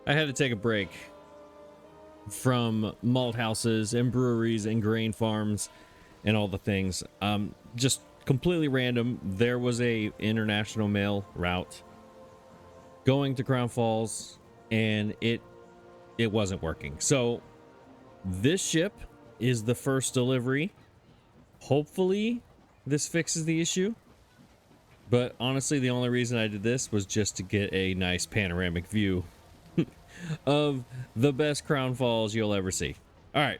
I had to take a break from malt houses and breweries and grain farms and all the things. Just completely random. There was a international mail route going to Crown Falls, and it wasn't working. So this ship is the first delivery. Hopefully this fixes the issue. But honestly, the only reason I did this was just to get a nice panoramic view of the best Crown Falls you'll ever see. All right,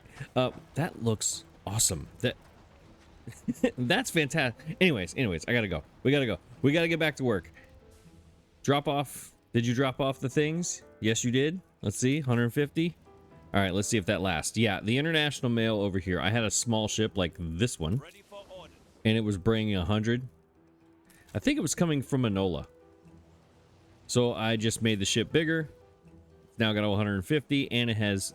that looks awesome. That's fantastic. Anyways, I gotta go. We gotta get back to work. Drop off. Did you drop off the things? Yes, you did. Let's see, 150. All right, let's see if that lasts. Yeah, the international mail over here. I had a small ship like this one, and it was bringing 100. I think it was coming from Enola. So I just made the ship bigger. It's now got 150, and it has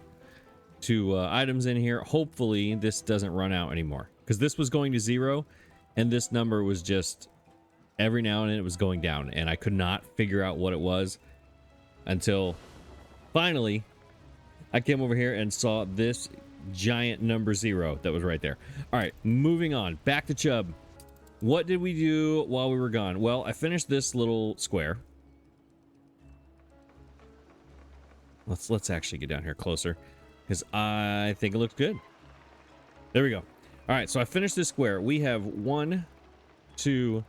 2 items in here. Hopefully this doesn't run out anymore, because this was going to 0, and this number was just every now and then it was going down, and I could not figure out what it was until finally I came over here and saw this giant number 0 that was right there. All right, moving on. Back to Chubb. What did we do while we were gone? Well, I finished this little square. Let's actually get down here closer, because I think it looks good. There we go. All right, so I finished this square. We have 1, 2,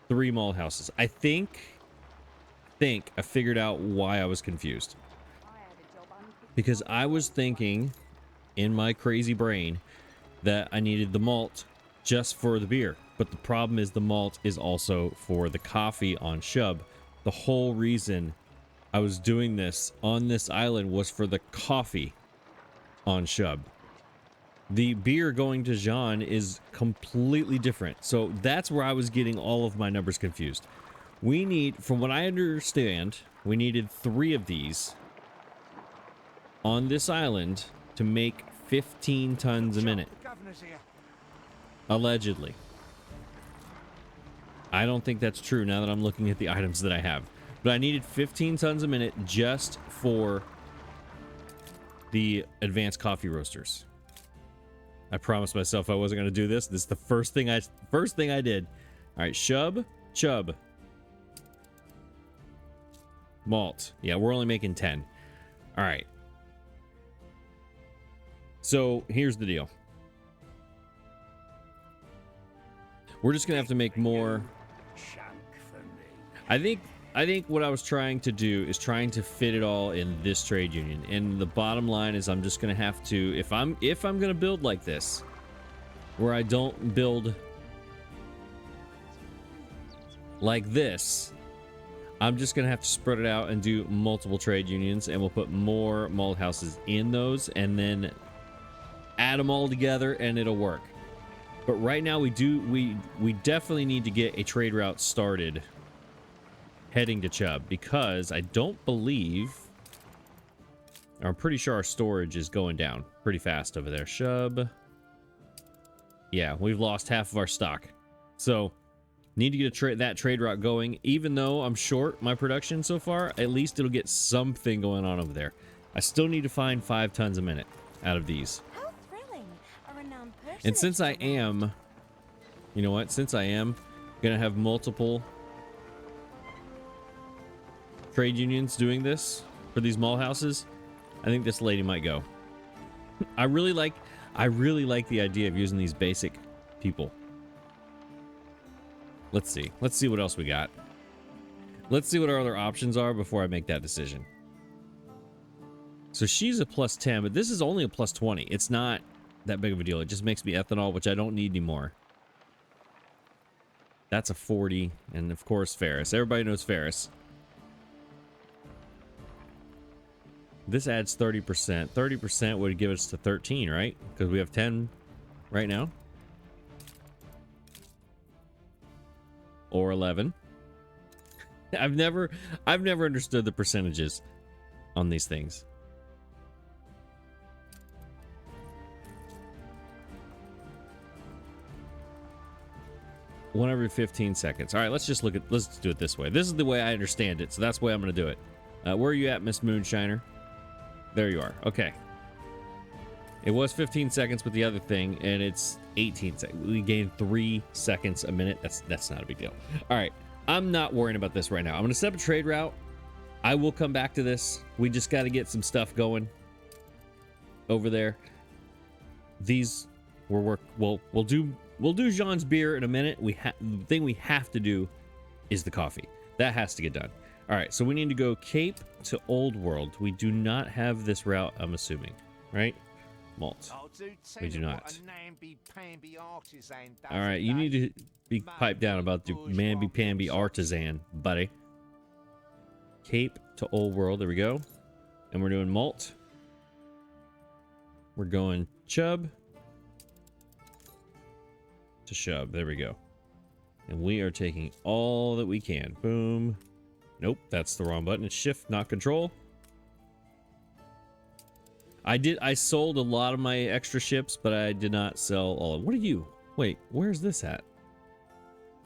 3 malt houses. I think I figured out why I was confused. Because I was thinking in my crazy brain that I needed the malt just for the beer. But the problem is the malt is also for the coffee on Shub. The whole reason I was doing this on this island was for the coffee on Shub. The beer going to Jean is completely different. So that's where I was getting all of my numbers confused. We need, from what I understand, we needed 3 of these on this island to make 15 tons a minute. Allegedly. I don't think that's true now that I'm looking at the items that I have. But I needed 15 tons a minute just for the advanced coffee roasters. I promised myself I wasn't going to do this. This is the first thing I did. All right, Chubb. Malt. Yeah, we're only making 10. All right. So here's the deal. We're just gonna have to make more. I think what I was trying to do is trying to fit it all in this trade union. And the bottom line is I'm just gonna have to, if I'm gonna build like this, where I don't build like this, I'm just gonna have to spread it out and do multiple trade unions, and we'll put more malt houses in those and then add them all together and it'll work. But right now we definitely need to get a trade route started heading to Chubb, because I don't believe, or I'm pretty sure our storage is going down pretty fast over there. Chubb. Yeah, we've lost half of our stock. So need to get that trade route going. Even though I'm short my production so far, at least it'll get something going on over there. I still need to find 5 tons a minute out of these. And since I am, you know what? Since I am gonna have multiple trade unions doing this for these mall houses, I think this lady might go. I really like the idea of using these basic people. Let's see what else we got. Let's see what our other options are before I make that decision. So she's a +10, but this is only a +20. It's not that big of a deal. It just makes me ethanol, which I don't need anymore. That's a 40, and of course Ferris. Everybody knows Ferris. This adds 30%. 30% would give us to 13, right? Because we have 10 right now. Or 11. I've never understood the percentages on these things. One every 15 seconds. All right, let's do it this way. This is the way I understand it, so that's the way I'm going to do it. Where are you at, Miss Moonshiner? There you are. Okay. It was 15 seconds with the other thing, and it's 18 seconds. We gained 3 seconds a minute. That's not a big deal. All right. I'm not worrying about this right now. I'm going to set up a trade route. I will come back to this. We just got to get some stuff going over there. These will work. We'll do Jean's beer in a minute. The thing we have to do is the coffee. That has to get done. All right, so we need to go Cape to Old World. We do not have this route, I'm assuming, right? Malt. We do not. All right, you need to be piped down about the mamby-pamby artisan, buddy. Cape to Old World, there we go. And we're doing malt. We're going Chub to Shub, there we go. And we are taking all that we can. Boom. Nope, that's the wrong button. It's shift, not control. I sold a lot of my extra ships, but I did not sell all of them. What are you? Wait, where's this at?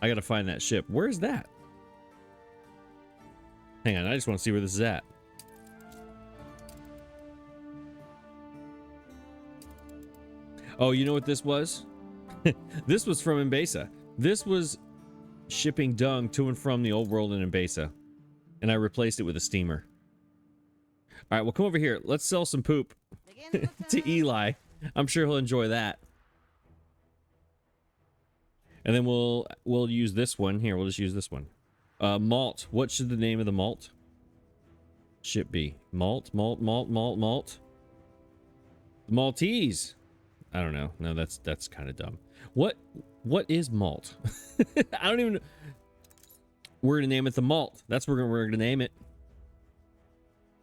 I gotta find that ship. Where's that? Hang on, I just want to see where this is at. Oh, you know what this was? This was from Embasa. This was shipping dung to and from the old world in Embasa. And I replaced it with a steamer. All right, well, come over here. Let's sell some poop to Eli. I'm sure he'll enjoy that. And then we'll use this one. Here, we'll just use this one. Malt. What should the name of the malt ship be? Malt. Maltese. I don't know. No, that's kind of dumb. What is malt? I don't even know. We're gonna name it the malt. That's what we're gonna name it.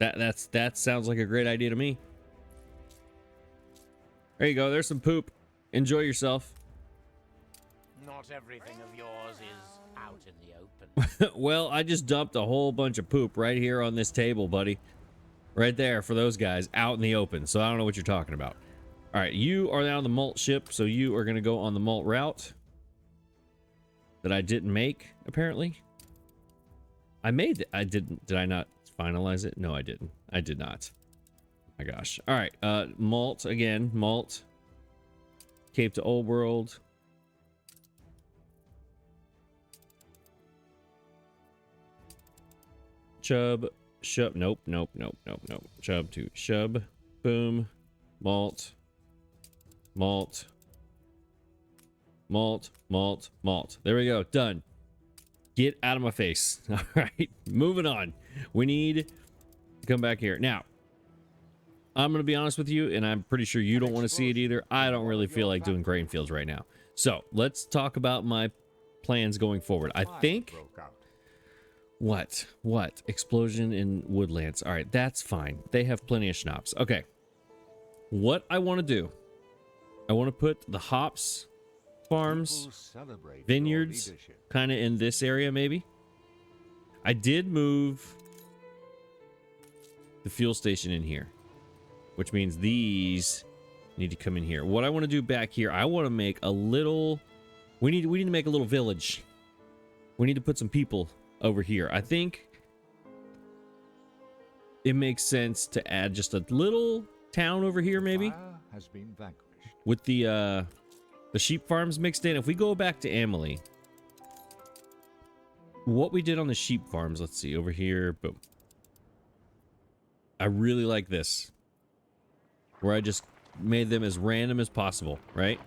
That sounds like a great idea to me. There you go. There's some poop. Enjoy yourself. Not everything of yours is out in the open. Well, I just dumped a whole bunch of poop right here on this table, buddy. Right there for those guys out in the open. So I don't know what you're talking about. All right, you are now on the malt ship, so you are gonna go on the malt route that I didn't make, apparently. I made it. I didn't. Did I not finalize it? No, I didn't. I did not. My gosh. All right. Malt again. Malt. Cape to Old World. Chub. Shub. Nope. Chub to Shub. Boom. Malt. Malt. There we go. Done. Get out of my face. All right, moving on. We need to come back here. Now, I'm going to be honest with you, and I'm pretty sure you don't want to see it either. I don't really feel like doing grain fields right now. So let's talk about my plans going forward. I think... What? Explosion in woodlands. All right, that's fine. They have plenty of schnapps. Okay. What I want to do, I want to put the hops farms, vineyards, kind of in this area, maybe. I did move the fuel station in here, which means these need to come in here. What I want to do back here, I want to make a little... We need to make a little village. We need to put some people over here. I think it makes sense to add just a little town over here, maybe. Has been vanquished. With the sheep farms mixed in. If we go back to Amelie, what we did on the sheep farms, let's see, over here, boom. I really like this, where I just made them as random as possible, right?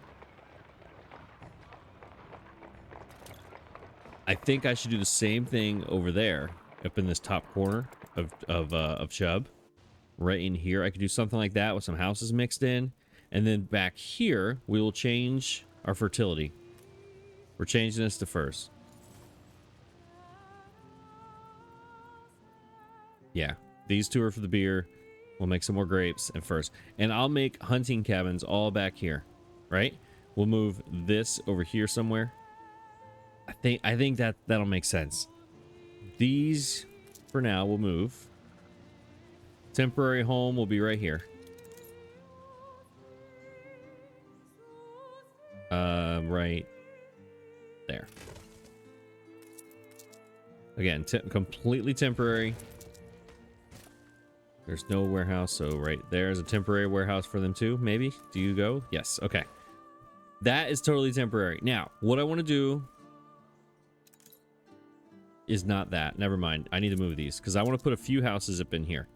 I think I should do the same thing over there, up in this top corner of Chub, right in here. I could do something like that with some houses mixed in. And then back here, we will change our fertility. We're changing this to furs. Yeah, these two are for the beer. We'll make some more grapes and furs. And I'll make hunting cabins all back here, right? We'll move this over here somewhere. I think that'll make sense. These, for now, will move. Temporary home will be right here. Right there. Again, completely temporary. There's no warehouse, so right there's a temporary warehouse for them too, maybe. Do you go? Yes, okay. That is totally temporary. Now, what I want to do is not that. Never mind. I need to move these because I want to put a few houses up in here.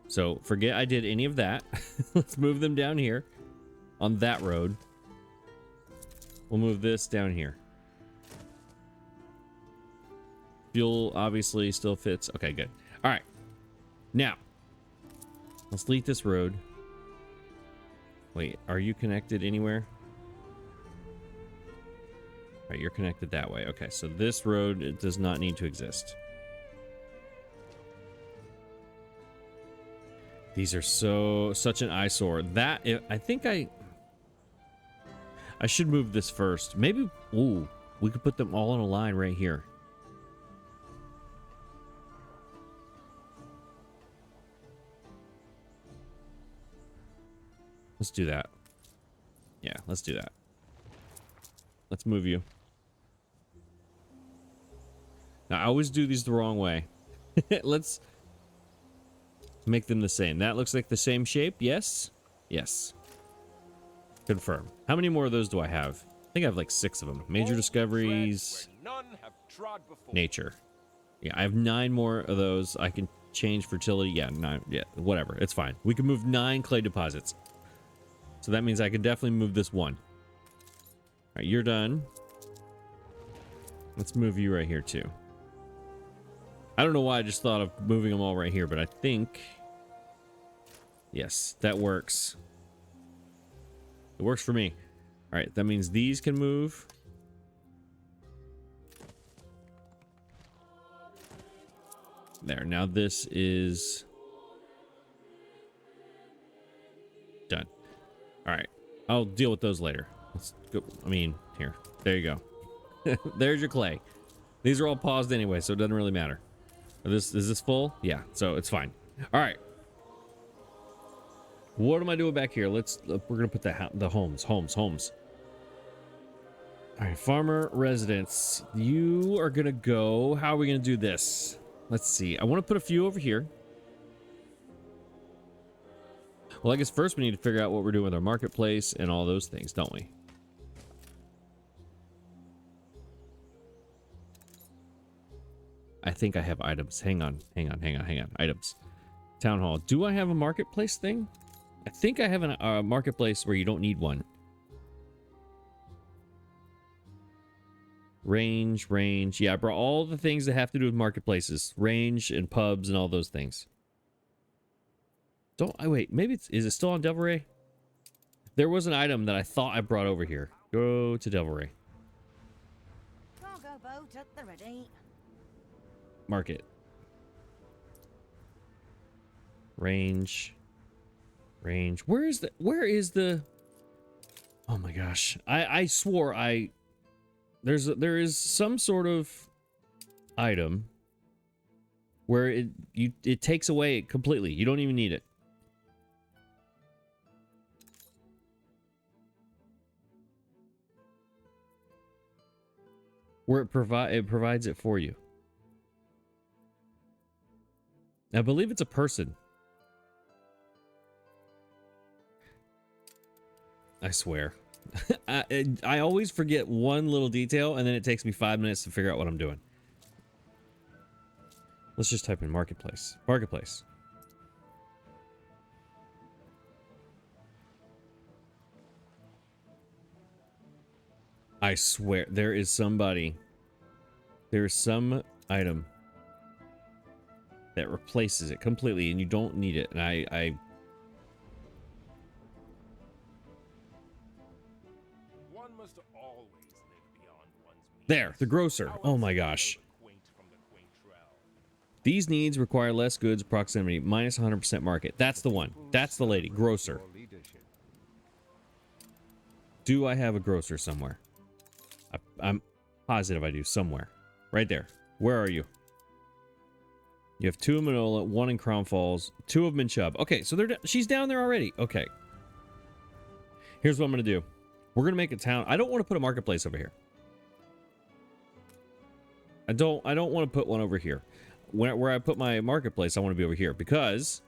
So forget I did any of that. Let's move them down here on that road. We'll move this down here. Fuel obviously still fits. Okay, good. All right. Now, let's delete this road. Wait, are you connected anywhere? All right, you're connected that way. Okay, so this road, it does not need to exist. These are such an eyesore. That, I think I should move this first. Maybe, ooh, we could put them all on a line right here. Let's do that. Yeah, let's do that. Let's move you. Now, I always do these the wrong way. Let's make them the same. That looks like the same shape. Yes? Yes. Confirm. How many more of those do I have? I think I have like 6 of them. Major discoveries. Nature. Yeah, I have 9 more of those. I can change fertility. Yeah, 9. Yeah, whatever. It's fine. We can move 9 clay deposits. So that means I can definitely move this one. All right, you're done. Let's move you right here too. I don't know why I just thought of moving them all right here, but I think... Yes, that works. It works for me. All right, that means these can move. There, now this is... done. All right, I'll deal with those later. Let's go. I mean, here. There you go. There's your clay. These are all paused anyway, so it doesn't really matter. Is this full? Yeah, so it's fine. All right. What am I doing back here? We're gonna put the homes. All right, farmer residence. You are gonna go. How are we gonna do this? Let's see. I want to put a few over here. Well, I guess first we need to figure out what we're doing with our marketplace and all those things, don't we? I think I have items. Hang on. Items. Town hall. Do I have a marketplace thing? I think I have a marketplace where you don't need one. Range. Yeah, I brought all the things that have to do with marketplaces. Range and pubs and all those things. Wait, maybe is it still on Devil Ray? There was an item that I thought I brought over here. Go to Devil Ray. Cargo boat at the ready. Market. Range. Where is the oh my gosh. I swore there is some sort of item where it takes away completely. You don't even need it. Where it provides it for you. I believe it's a person. I swear. I always forget one little detail, and then it takes me 5 minutes to figure out what I'm doing. Let's just type in marketplace. Marketplace. I swear, there is some item that replaces it completely, and you don't need it. And One must always live beyond one's means. There, the grocer. Oh my gosh. These needs require less goods proximity, minus 100% market. That's the one. That's the lady. Grocer. Do I have a grocer somewhere? I'm positive I do somewhere. Right there. Where are you? You have 2 in Manola, 1 in Crown Falls, 2 of them in Chubb. Okay, so she's down there already. Okay. Here's what I'm going to do. We're going to make a town. I don't want to put a marketplace over here. I don't want to put one over here. Where I put my marketplace, I want to be over here because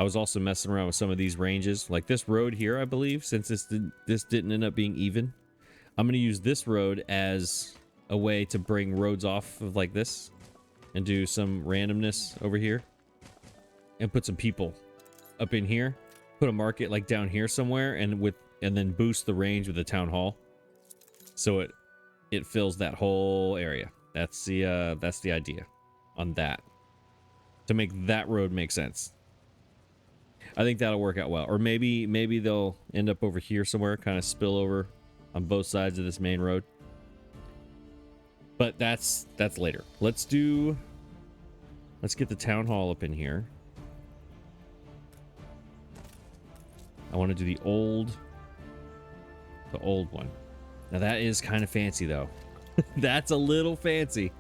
I was also messing around with some of these ranges, like this road here, I believe, since this didn't end up being even. I'm going to use this road as a way to bring roads off of like this and do some randomness over here and put some people up in here, put a market like down here somewhere, and then boost the range with the town hall. So it fills that whole area. That's the idea on that, to make that road make sense. I think that'll work out well. Or maybe they'll end up over here somewhere, kind of spill over on both sides of this main road. But that's later. Let's get the town hall up in here. I want to do the old one. Now that is kind of fancy though. That's a little fancy.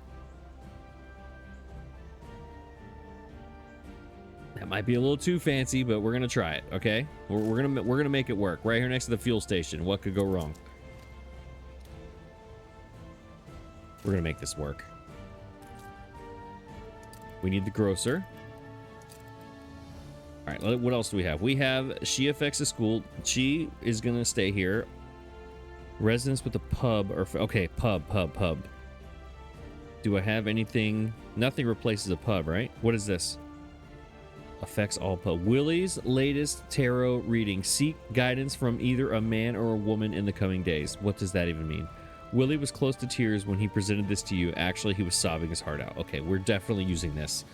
That might be a little too fancy, but we're gonna try it. Okay, we're gonna make it work right here next to the fuel station. What could go wrong? We're gonna make this work. We need the grocer. All right, what else do we have? We have she affects a school. She is gonna stay here. Residents with a pub or okay, pub. Do I have anything? Nothing replaces a pub, right? What is this? Affects all pub. Willie's latest tarot reading. Seek guidance from either a man or a woman in the coming days. What does that even mean? Willie was close to tears when he presented this to you. Actually, he was sobbing his heart out. Okay, we're definitely using this.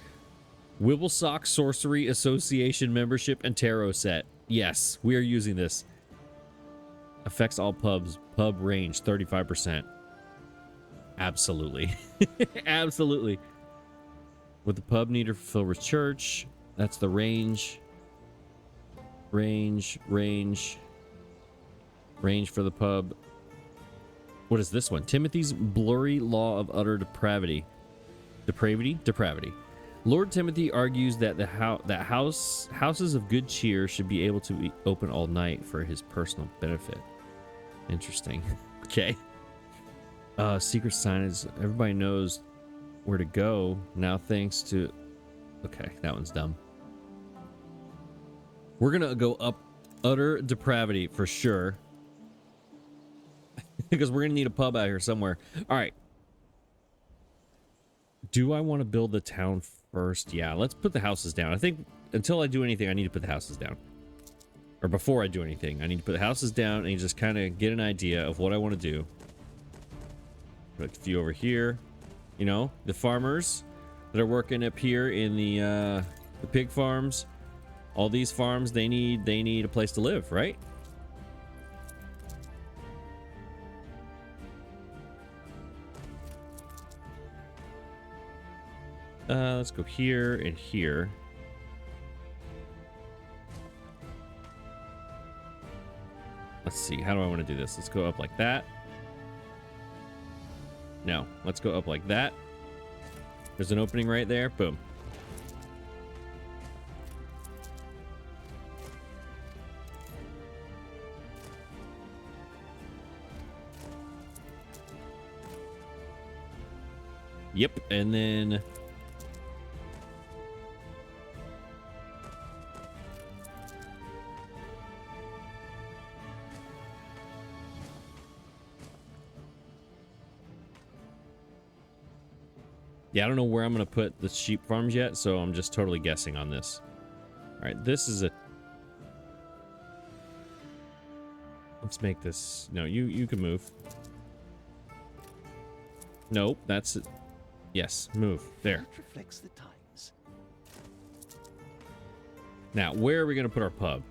Wibblesock Sorcery Association membership and tarot set. Yes, we are using this. Affects all pubs. Pub range 35%. Absolutely. Absolutely. With the pub need to fulfill with church. That's the range. Range for the pub. What is this one? Timothy's blurry law of utter depravity. Depravity. Lord Timothy argues that houses of good cheer should be able to be open all night for his personal benefit. Interesting. Okay. Secret signage. Everybody knows where to go now thanks to... Okay, that one's dumb. We're gonna go up utter depravity for sure. Because we're gonna need a pub out here somewhere. All right. Do I want to build the town first? Yeah, let's put the houses down. I think until I do anything, I need to put the houses down. Or before I do anything, I need to put the houses down and just kind of get an idea of what I want to do. Put a few over here. You know, the farmers that are working up here in the pig farms. All these farms, they need a place to live, right? Let's go here and here. Let's see, how do I want to do this? Let's go up like that. No, let's go up like that. There's an opening right there. Boom. Yep, and then... Yeah, I don't know where I'm going to put the sheep farms yet, so I'm just totally guessing on this. All right, this is a... Let's make this... No, you can move. Nope, that's it. Yes, move. There. That reflects the times. Now, where are we going to put our pub?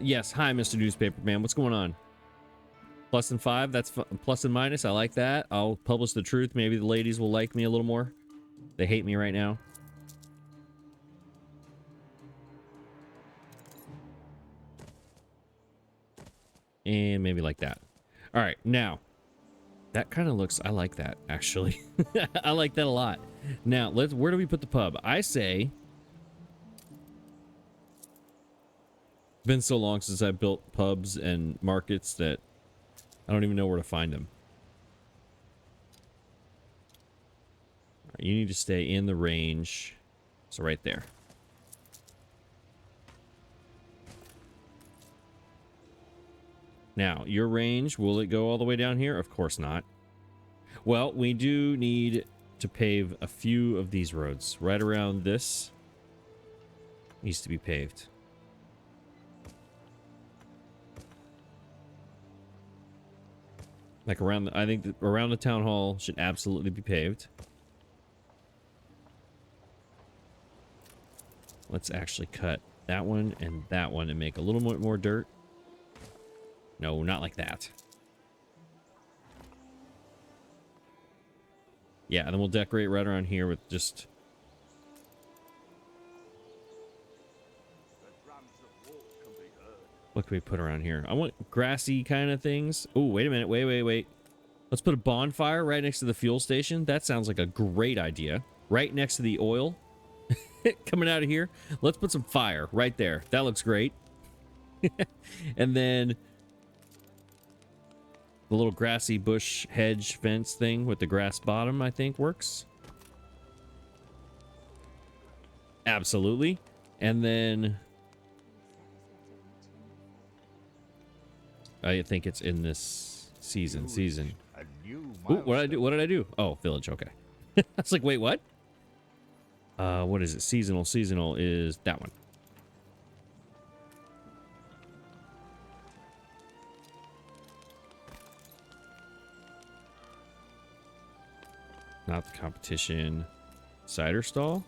Yes, hi, Mr. Newspaper Man. What's going on? Plus and 5, that's plus and minus. I like that. I'll publish the truth. Maybe the ladies will like me a little more. They hate me right now. And maybe like that. All right, now that kind of looks, I like that actually. I like that a lot. Now where do we put the pub? I say, been so long since I built pubs and markets that I don't even know where to find them. All right, you need to stay in the range. So right there. Now, your range, will it go all the way down here? Of course not. Well, we do need to pave a few of these roads. Right around this needs to be paved. Like around the, I think that around the town hall should absolutely be paved. Let's actually cut that one and make a little more dirt. No, not like that. Yeah, and then we'll decorate right around here with just... What can we put around here? I want grassy kind of things. Oh, wait a minute. Wait. Let's put a bonfire right next to the fuel station. That sounds like a great idea. Right next to the oil coming out of here. Let's put some fire right there. That looks great. And then the little grassy bush hedge fence thing with the grass bottom, I think, works. Absolutely. And then I think it's in this season. Ooh, what did I do? Oh, village. Okay. I was like, wait, what? What is it? Seasonal. Seasonal is that one. Not the competition. Cider stall.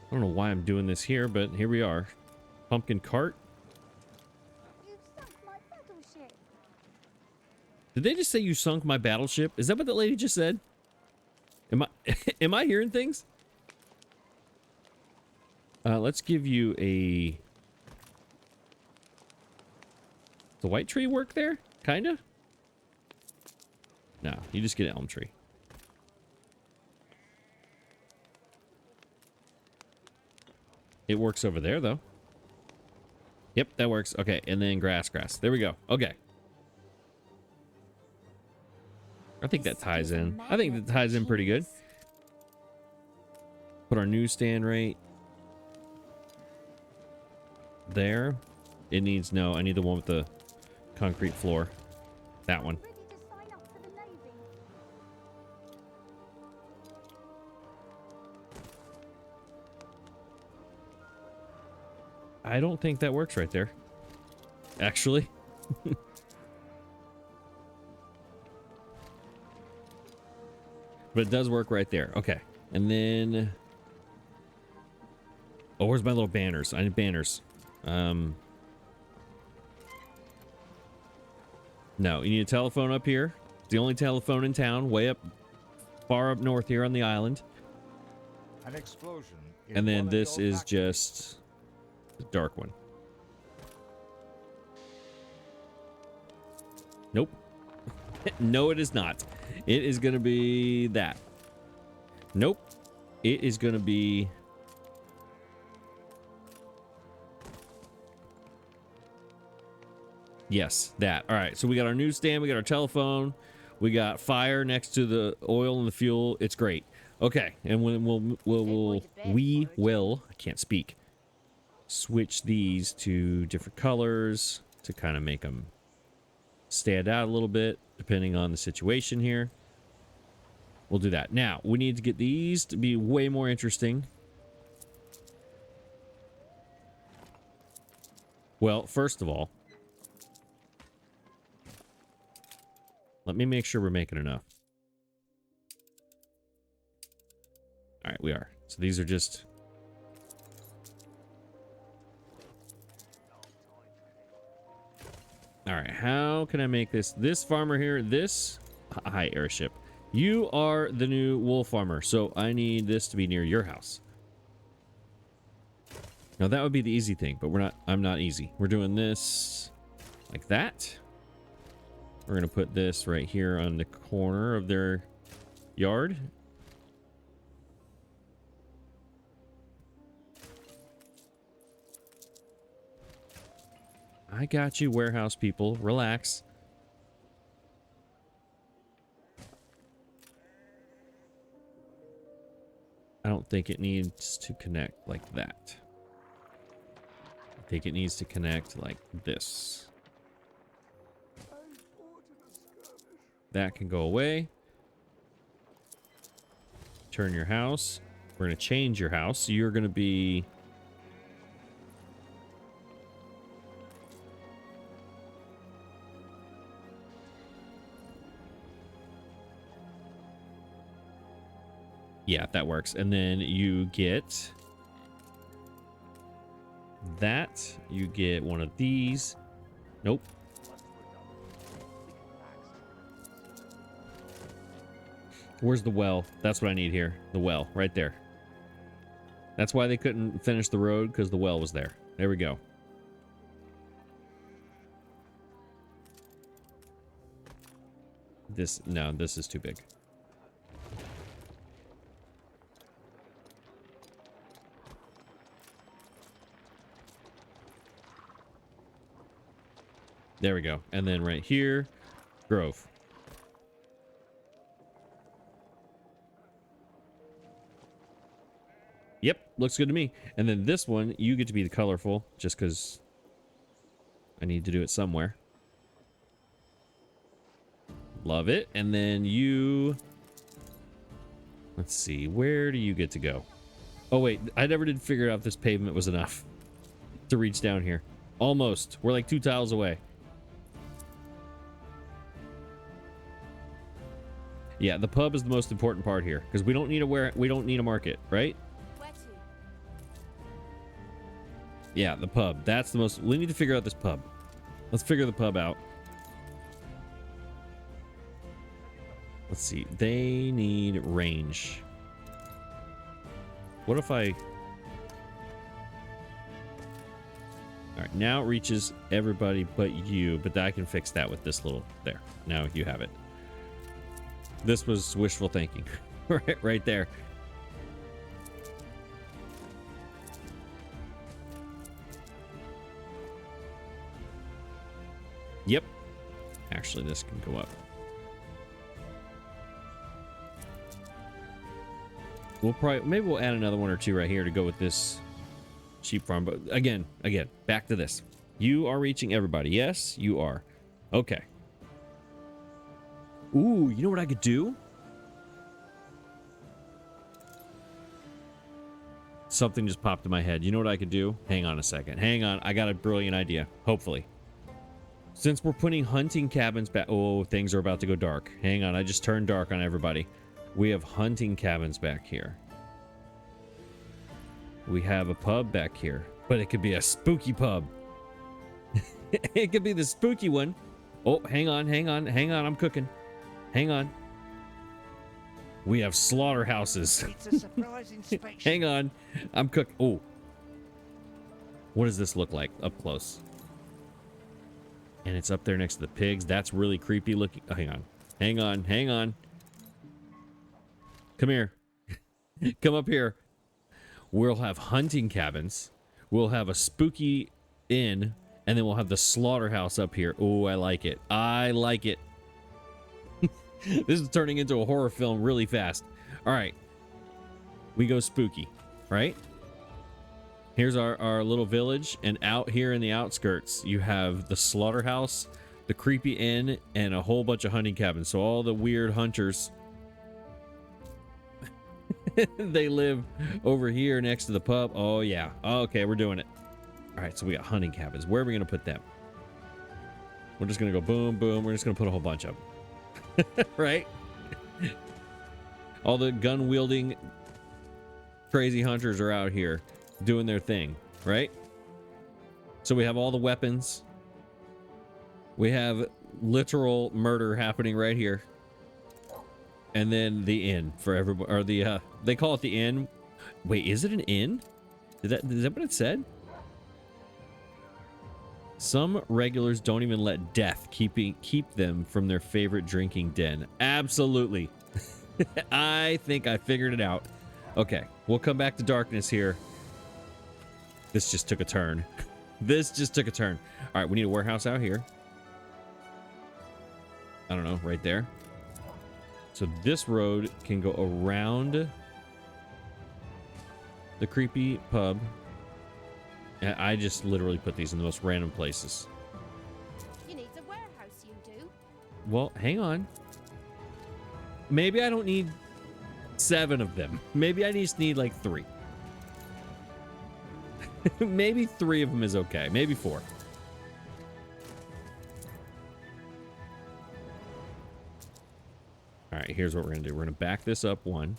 I don't know why I'm doing this here, but here we are. Pumpkin cart. You've sunk my battleship. Did they just say you sunk my battleship? Is that what the lady just said? Am I hearing things? Let's give you a... The white tree work there? Kinda? No, you just get an elm tree. It works over there, though. Yep, that works. Okay, and then grass. There we go. Okay. I think that ties in. I think that ties in pretty good. Put our newsstand right there. It needs, no, I need the one with the concrete floor. That one. Ready to sign up for the Navy. I don't think that works right there. Actually. But it does work right there. Okay. And then... Oh, where's my little banners? I need banners. No, you need a telephone up here. It's the only telephone in town, way up, far up north here on the island. An explosion. And then this is just the dark one. Nope. No, it is not. It is going to be that. Nope. It is going to be... Yes, that. All right, so we got our newsstand, we got our telephone, we got fire next to the oil and the fuel. It's great. Okay, and we will, I can't speak, switch these to different colors to kind of make them stand out a little bit, depending on the situation here. We'll do that. Now, we need to get these to be way more interesting. Well, first of all, let me make sure we're making enough. All right, we are. So these are just... All right, how can I make this? This farmer here, this... Hi, airship. You are the new wool farmer, so I need this to be near your house. Now, that would be the easy thing, but we're not... I'm not easy. We're doing this like that. We're going to put this right here on the corner of their yard. I got you, warehouse people. Relax. I don't think it needs to connect like that. I think it needs to connect like this. That can go away. Turn your house. We're going to change your house. So you're going to be... Yeah, that works. And then you get that. You get one of these. Nope. Where's the well? That's what I need here. The well, right there. That's why they couldn't finish the road, because the well was there. There we go. No, this is too big. There we go. And then right here, grove. Yep, looks good to me. And then this one, you get to be the colorful, just because I need to do it somewhere. Love it. And then you... Let's see, where do you get to go? Oh, wait, I never did figure out if this pavement was enough to reach down here. Almost. We're like 2 tiles away. Yeah, the pub is the most important part here, because we don't need a market, right? Yeah, the pub. That's the most... We need to figure out this pub. Let's figure the pub out. Let's see. They need range. What if I... Alright, now it reaches everybody but you, but I can fix that with this little... There. Now you have it. This was wishful thinking. right there. Yep. Actually, this can go up. Maybe we'll add another one or two right here to go with this sheep farm. But again, back to this. You are reaching everybody. Yes, you are. Okay. Ooh, you know what I could do? Something just popped in my head. You know what I could do? Hang on a second. Hang on. I got a brilliant idea. Hopefully. Since we're putting hunting cabins back... Oh, things are about to go dark. Hang on. I just turned dark on everybody. We have hunting cabins back here. We have a pub back here. But it could be a spooky pub. It could be the spooky one. Oh, hang on. I'm cooking. Hang on. We have slaughterhouses. It's a surprise inspection. Hang on. I'm cooking. Oh. What does this look like up close? And it's up there next to the pigs. That's really creepy looking. Oh, hang on. Come here. Come up here. We'll have hunting cabins. We'll have a spooky inn. And then we'll have the slaughterhouse up here. Oh, I like it. This is turning into a horror film really fast. All right. We go spooky, right? Here's our little village. And out here in the outskirts, you have the slaughterhouse, the creepy inn, and a whole bunch of hunting cabins. So all the weird hunters, they live over here next to the pub. Oh, yeah. Okay, we're doing it. All right, so we got hunting cabins. Where are we going to put them? We're just going to go boom, boom. We're just going to put a whole bunch of them. Right? All the gun-wielding crazy hunters are out here doing their thing, right? So we have all the weapons. We have literal murder happening right here. And then the inn for everybody, or the, they call it the inn. Wait, is it an inn? Is that what it said? Some regulars don't even let death keep them from their favorite drinking den. Absolutely. I think I figured it out. Okay, we'll come back to darkness here. This just took a turn. All right, we need a warehouse out here. I don't know, right there. So this road can go around the creepy pub I just literally put these in the most random places. You need a warehouse, you do. Well, hang on. Maybe I don't need 7 of them. Maybe I just need like 3. Maybe 3 of them is okay. Maybe 4. All right, here's what we're going to do. We're going to back this up 1.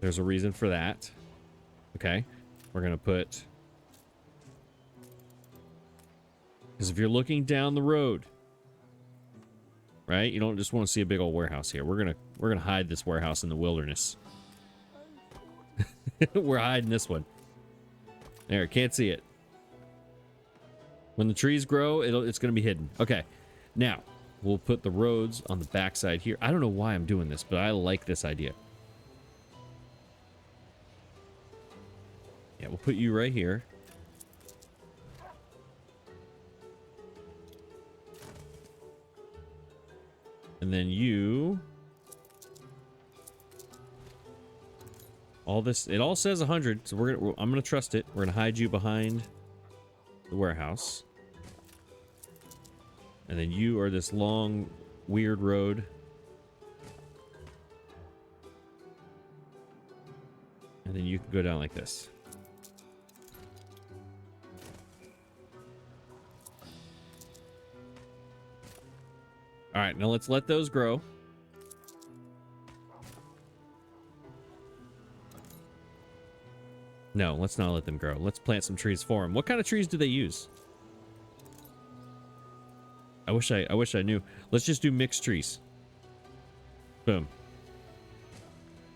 There's a reason for that. Okay. We're going to put... Because if you're looking down the road, right? You don't just want to see a big old warehouse here. We're gonna hide this warehouse in the wilderness. We're hiding this one. There, can't see it. When the trees grow, it's gonna be hidden. Okay, now we'll put the roads on the backside here. I don't know why I'm doing this, but I like this idea. Yeah, we'll put you right here. And then you... All this... It all says 100, so I'm gonna trust it. We're gonna hide you behind the warehouse. And then you are this long, weird road. And then you can go down like this. All right, now let's let those grow. No, let's not let them grow. Let's plant some trees for them. What kind of trees do they use? I wish I knew. Let's just do mixed trees. Boom.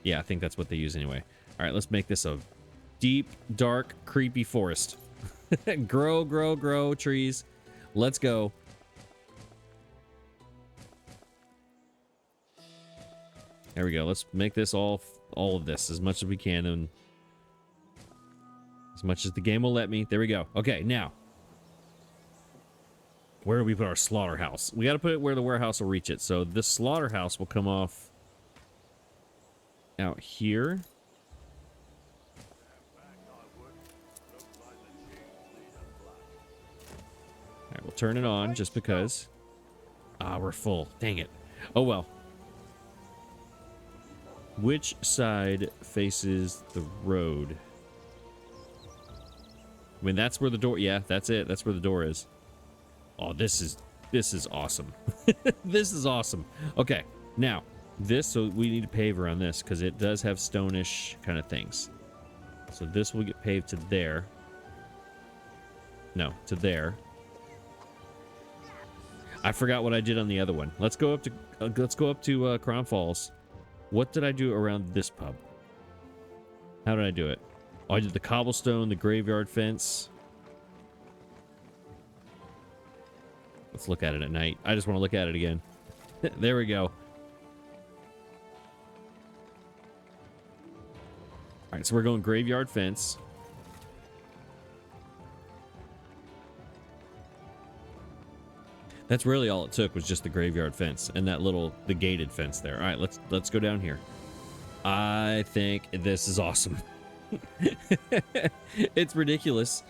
Yeah, I think that's what they use anyway. All right, let's make this a deep, dark, creepy forest. Grow, grow, grow trees. Let's go. There we go. Let's make this all of this as much as we can and as much as the game will let me. There we go. Okay, now. Where do we put our slaughterhouse? We got to put it where the warehouse will reach it. So this slaughterhouse will come off out here. All right, we'll turn it on just because. Ah, we're full. Dang it. Oh, well. Which side faces the road? I mean, that's where the door... Yeah, that's it. That's where the door is. Oh, this is awesome. This is awesome. Okay, now, so we need to pave around this because it does have stone-ish kind of things. So this will get paved to there. No, to there. I forgot what I did on the other one. Let's go up to Crown Falls. What did I do around this pub? How did I do it? Oh, I did the cobblestone, the graveyard fence. Let's look at it at night. I just want to look at it again. There we go. All right, so we're going graveyard fence. That's really all it took was just the graveyard fence and that the gated fence there. All right, let's go down here. I think this is awesome. It's ridiculous.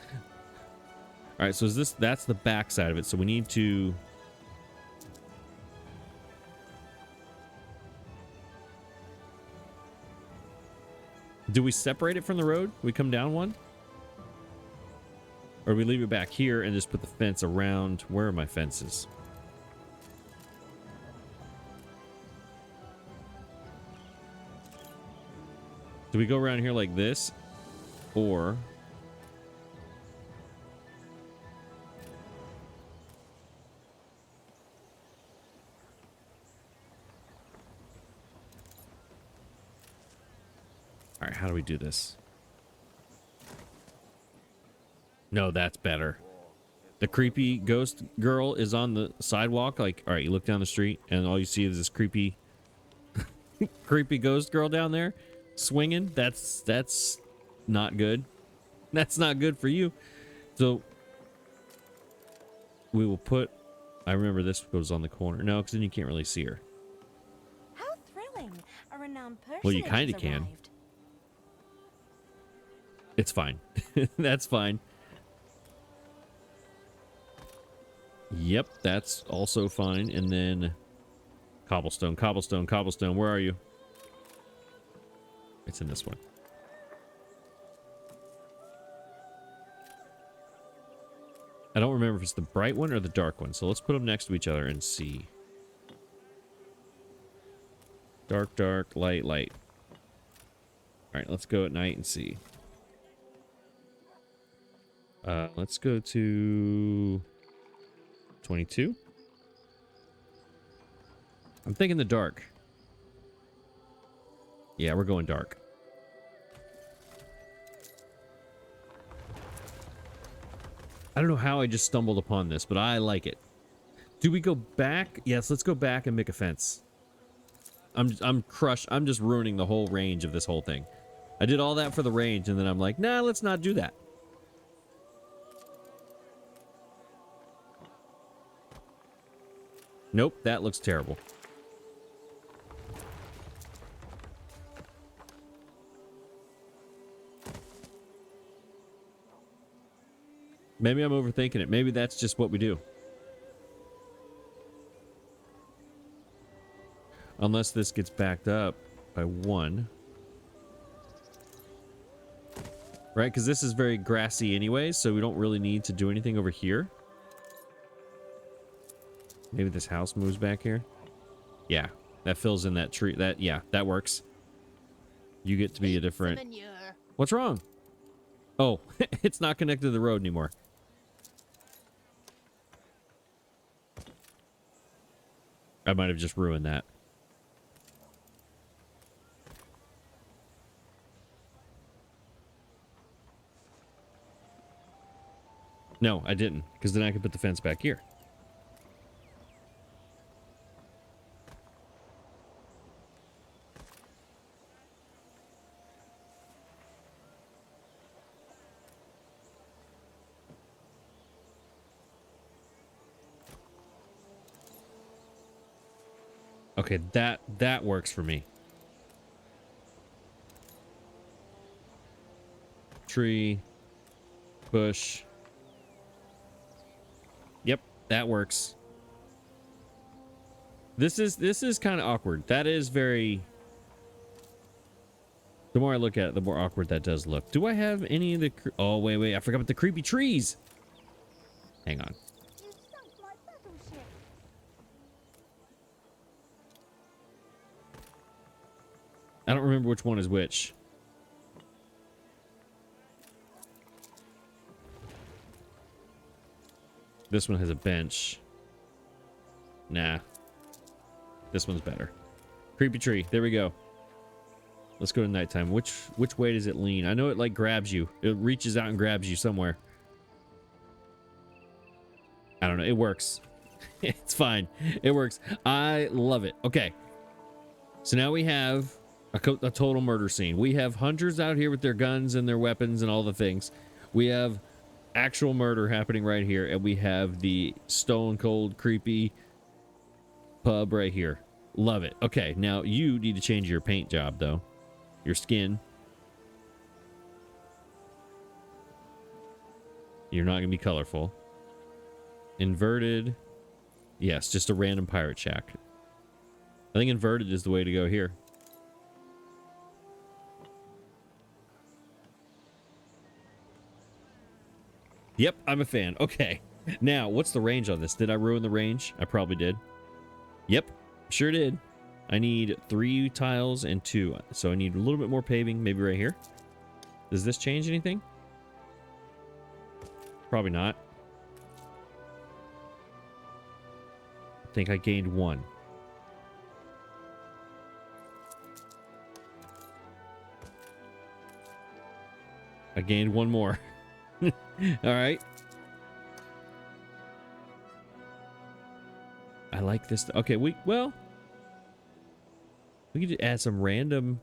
All right, so that's the back side of it. So we need to... Do we separate it from the road? We come down one? Or do we leave it back here and just put the fence around? Where are my fences? Do we go around here like this? Or... All right, how do we do this? No, that's better. The creepy ghost girl is on the sidewalk. Like, all right, you look down the street and all you see is this creepy, creepy ghost girl down there swinging. That's not good. That's not good for you. So we will put, I remember this goes on the corner. No, because then you can't really see her. How thrilling! A renowned person Well, you kind of can. It's fine. That's fine. Yep, that's also fine. And then cobblestone, cobblestone, cobblestone. Where are you? It's in this one. I don't remember if it's the bright one or the dark one. So let's put them next to each other and see. Dark, dark, light, light. All right, let's go at night and see. Let's go to 22. I'm thinking the dark. Yeah, we're going dark. I don't know how I just stumbled upon this, but I like it. Do we go back? Yes, let's go back and make a fence. I'm crushed. I'm just ruining the whole range of this whole thing. I did all that for the range, and then I'm like, nah, let's not do that. Nope, that looks terrible. Maybe I'm overthinking it. Maybe that's just what we do. Unless this gets backed up by 1. Right? Because this is very grassy anyway, so we don't really need to do anything over here. Maybe this house moves back here. Yeah, that fills in that tree. Yeah, that works. You get to be a different... What's wrong? Oh, it's not connected to the road anymore. I might have just ruined that. No, I didn't, because then I could put the fence back here. Okay, that works for me. Tree, bush. Yep, that works. This is kind of awkward. That is very... The more I look at it, the more awkward that does look. Do I have any of the... Oh, wait. I forgot about the creepy trees. Hang on. I don't remember which one is which. This one has a bench. Nah. This one's better. Creepy tree. There we go. Let's go to nighttime. Which way does it lean? I know it like grabs you. It reaches out and grabs you somewhere. I don't know. It works. It's fine. It works. I love it. Okay. So now we have a total murder scene. We have hunters out here with their guns and their weapons and all the things. We have actual murder happening right here, and we have the stone cold creepy pub right here. Love it. Okay, now you need to change your paint job though. Your skin. You're not gonna be colorful. Inverted. Yes, just a random pirate shack. I think inverted is the way to go here. Yep, I'm a fan. Okay. Now, what's the range on this? Did I ruin the range? I probably did. Yep, sure did. I need 3 tiles and 2. So I need a little bit more paving, maybe right here. Does this change anything? Probably not. I think I gained 1. I gained 1 more. All right. I like this. Okay, we could add some random.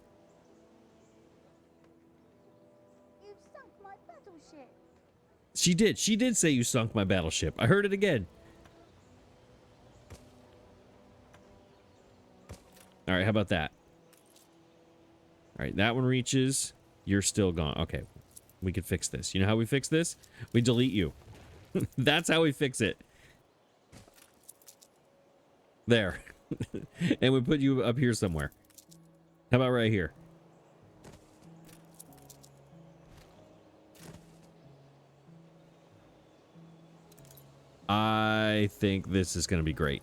You've sunk my battleship. She did say you sunk my battleship. I heard it again. All right, how about that? All right, that one reaches. You're still gone. Okay, we could fix this. You know how we fix this? We delete you. That's how we fix it. There. And we put you up here somewhere. How about right here? I think this is going to be great.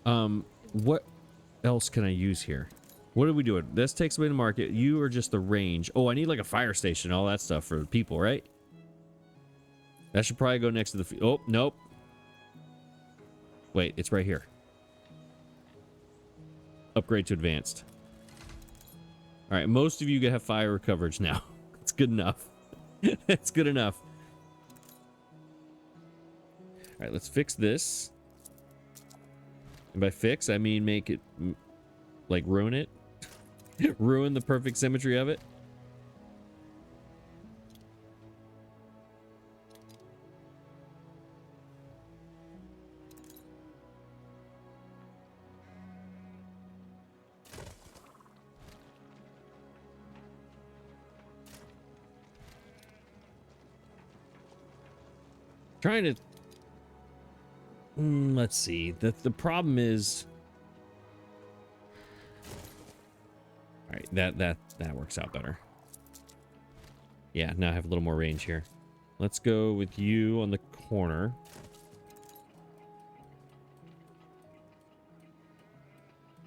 What else can I use here? What are we doing? This takes away the market. You are just the range. Oh, I need like a fire station, all that stuff for the people, right? That should probably go next to the... Oh, nope. Wait, it's right here. Upgrade to advanced. All right, most of you have fire coverage now. It's good enough. It's good enough. All right, let's fix this. And by fix, I mean make it, like, ruin it. Ruin the perfect symmetry of it. Trying to... let's see. The problem is... All right, that works out better. Yeah, now I have a little more range here. Let's go with you on the corner.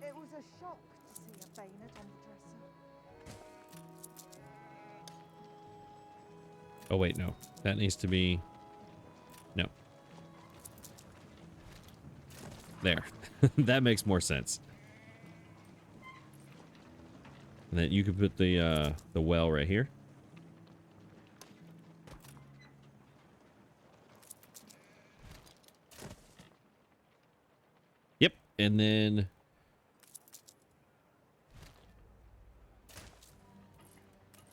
It was a shock to see a bayonet on the dresser. Oh, wait, no. That needs to be... No. There. That makes more sense. And then you could put the well right here. Yep. And then...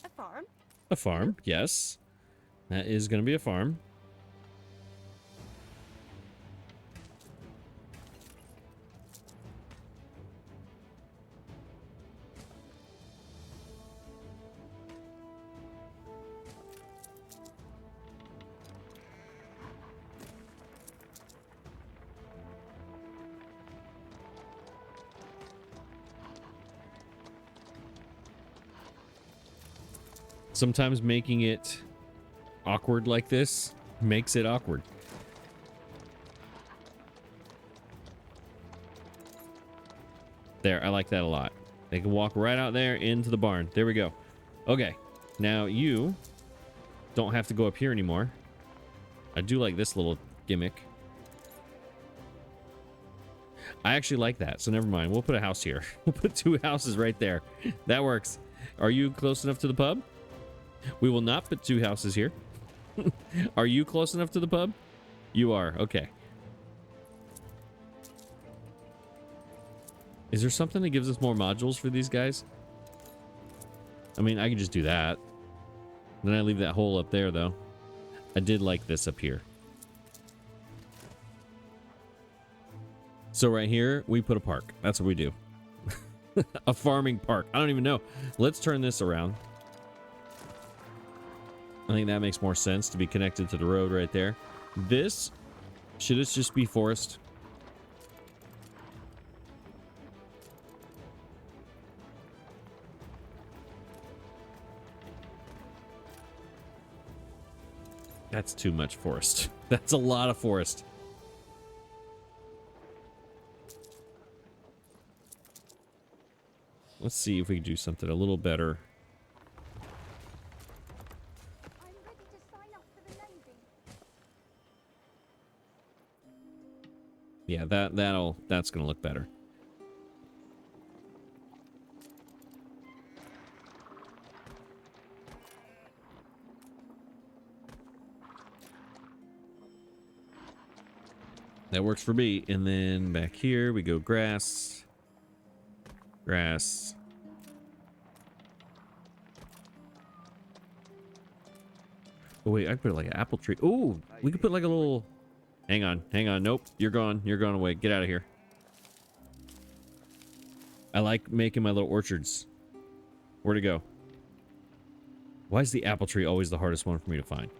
A farm? A farm, yes. That is going to be a farm. Sometimes making it awkward like this makes it awkward. There, I like that a lot. They can walk right out there into the barn. There we go. Okay, now you don't have to go up here anymore. I do like this little gimmick. I actually like that, so never mind. We'll put a house here. We'll put 2 houses right there. That works. Are you close enough to the pub? We will not put 2 houses here. Are you close enough to the pub? You are. Okay. Is there something that gives us more modules for these guys? I mean, I can just do that. Then I leave that hole up there, though. I did like this up here. So right here, we put a park. That's what we do. A farming park. I don't even know. Let's turn this around. I think that makes more sense to be connected to the road right there. This, should this just be forest? That's too much forest. That's a lot of forest. Let's see if we can do something a little better. I'm ready to sign up for the Navy. Yeah, that's gonna look better. That works for me. And then back here we go grass. Grass. Oh wait, I could put like an apple tree. Oh, we could put like a little... Hang on, hang on. Nope, you're gone. You're gone away. Get out of here. I like making my little orchards. Where'd it go? Why is the apple tree always the hardest one for me to find?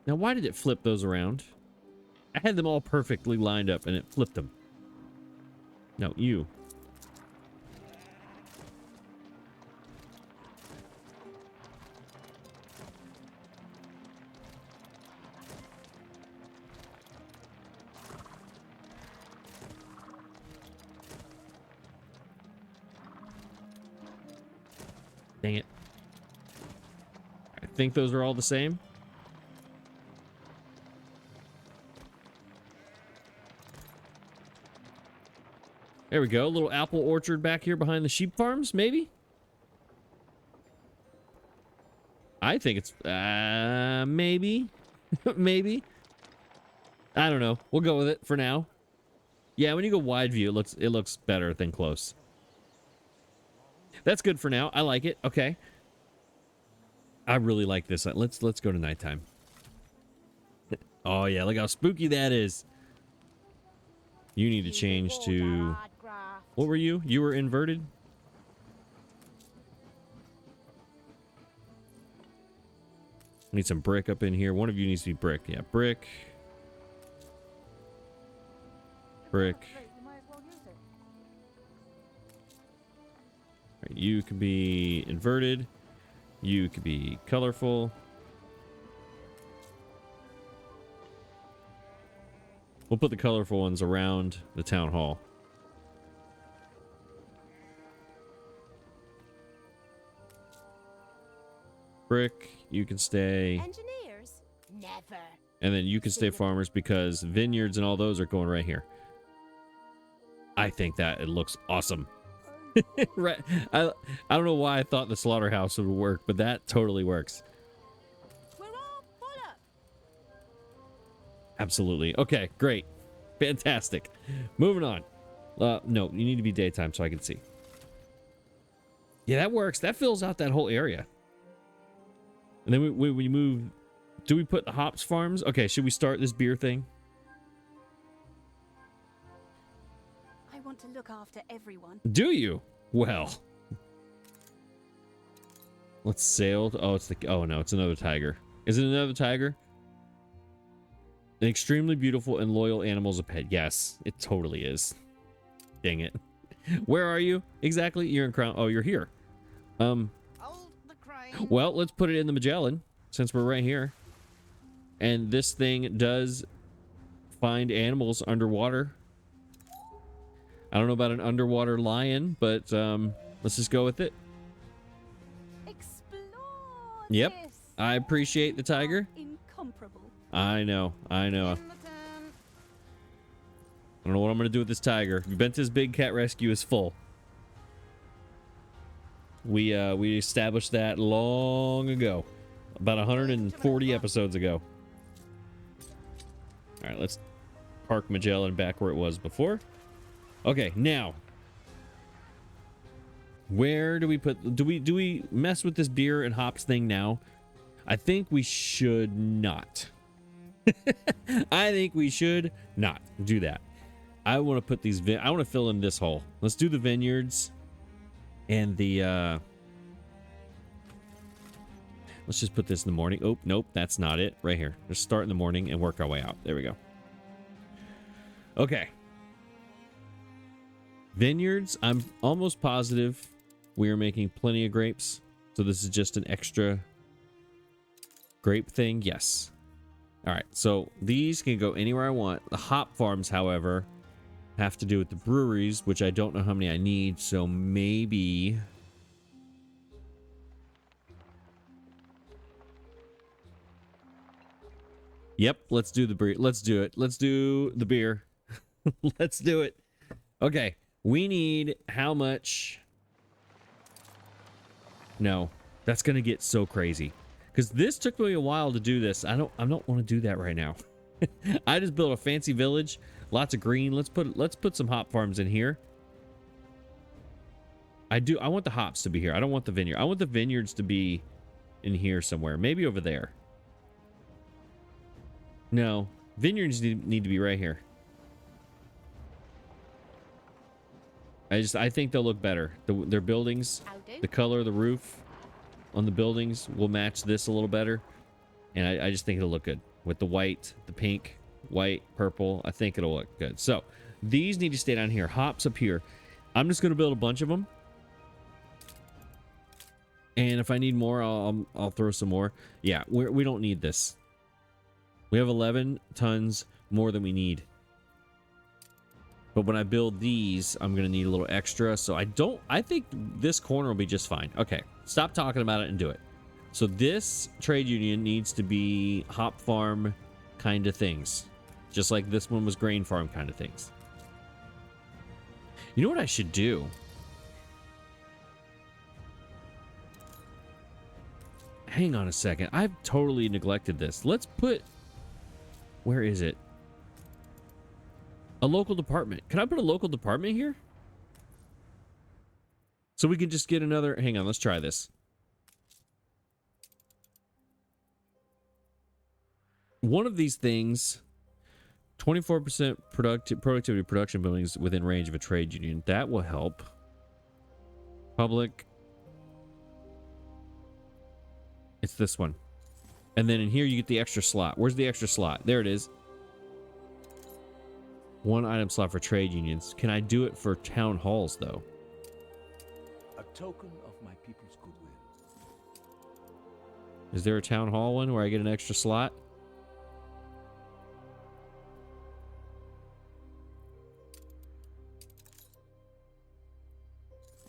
Now, why did it flip those around? I had them all perfectly lined up and it flipped them. No, you. Dang it. I think those are all the same. There we go. A little apple orchard back here behind the sheep farms, maybe? I think it's, maybe. Maybe. I don't know. We'll go with it for now. Yeah, when you go wide view, it looks better than close. That's good for now. I like it. Okay. I really like this. Let's go to nighttime. Oh yeah, look how spooky that is. You need to change to... What were you? You were inverted? Need some brick up in here. One of you needs to be brick. Yeah, brick. Brick. Right, you can be inverted. You could be colorful. We'll put the colorful ones around the town hall. Brick, you can stay. Engineers? Never. And then you can stay farmers because vineyards and all those are going right here. I think that it looks awesome. Right. I don't know why I thought the slaughterhouse would work, but that totally works. We're all full up. Absolutely. Okay, great. Fantastic. Moving on. No, you need to be daytime so I can see. Yeah, that works. That fills out that whole area. And then we move. Do we put the hops farms? Okay, should we start this beer thing? I want to look after everyone. Do you? Well. Let's sail. Oh, it's the... Oh, no, it's another tiger. Is it another tiger? An extremely beautiful and loyal animal's a pet. Yes, it totally is. Dang it. Where are you exactly? You're in Crown. Oh, you're here. Well, let's put it in the Magellan since we're right here. And this thing does find animals underwater. I don't know about an underwater lion, but let's just go with it. Explore. Yep. This. I appreciate the tiger. Incomparable. I know. I know. I don't know what I'm going to do with this tiger. Ben's Big Cat Rescue is full. We established that long ago. About 140 episodes ago. All right, let's park Magellan back where it was before. Okay, now. Where do we put... Do we mess with this beer and hops thing now? I think we should not. I think we should not do that. I want to put these... I want to fill in this hole. Let's do the vineyards. And the... Let's just put this in the morning. Oh, nope, that's not it. Right here. Let's start in the morning and work our way out. There we go. Okay. Vineyards, I'm almost positive we are making plenty of grapes. So this is just an extra grape thing. Yes. All right, so these can go anywhere I want. The hop farms, however, have to do with the breweries, which I don't know how many I need. So maybe... Yep, let's do the beer. Let's do it. Let's do the beer. Let's do it. Okay, we need how much? No, that's gonna get so crazy because this took me a while to do this. I don't want to do that right now. I just built a fancy village, lots of green. Let's put some hop farms in here, I want the hops to be here. I don't want the vineyard. I want the vineyards to be in here somewhere. Maybe over there. No. Vineyards need to be right here. I think they'll look better. Their buildings, the color of the roof on the buildings will match this a little better. And I just think it'll look good. With the white, the pink, white, purple. I think it'll look good. So, these need to stay down here. Hops up here. I'm just going to build a bunch of them. And if I need more, I'll throw some more. Yeah, we don't need this. We have 11 tons more than we need. But when I build these, I'm going to need a little extra. So I think this corner will be just fine. Okay, stop talking about it and do it. So this trade union needs to be hop farm kind of things. Just like this one was grain farm kind of things. You know what I should do? Hang on a second. I've totally neglected this. Let's put... Where is it? A local department. Can I put a local department here? So we can just get another... Hang on, let's try this. One of these things... 24% productivity production buildings within range of a trade union. That will help. Public... It's this one. And then in here you get the extra slot. Where's the extra slot? There it is. One item slot for trade unions. Can I do it for town halls though? A token of my people's goodwill. Is there a town hall one where I get an extra slot?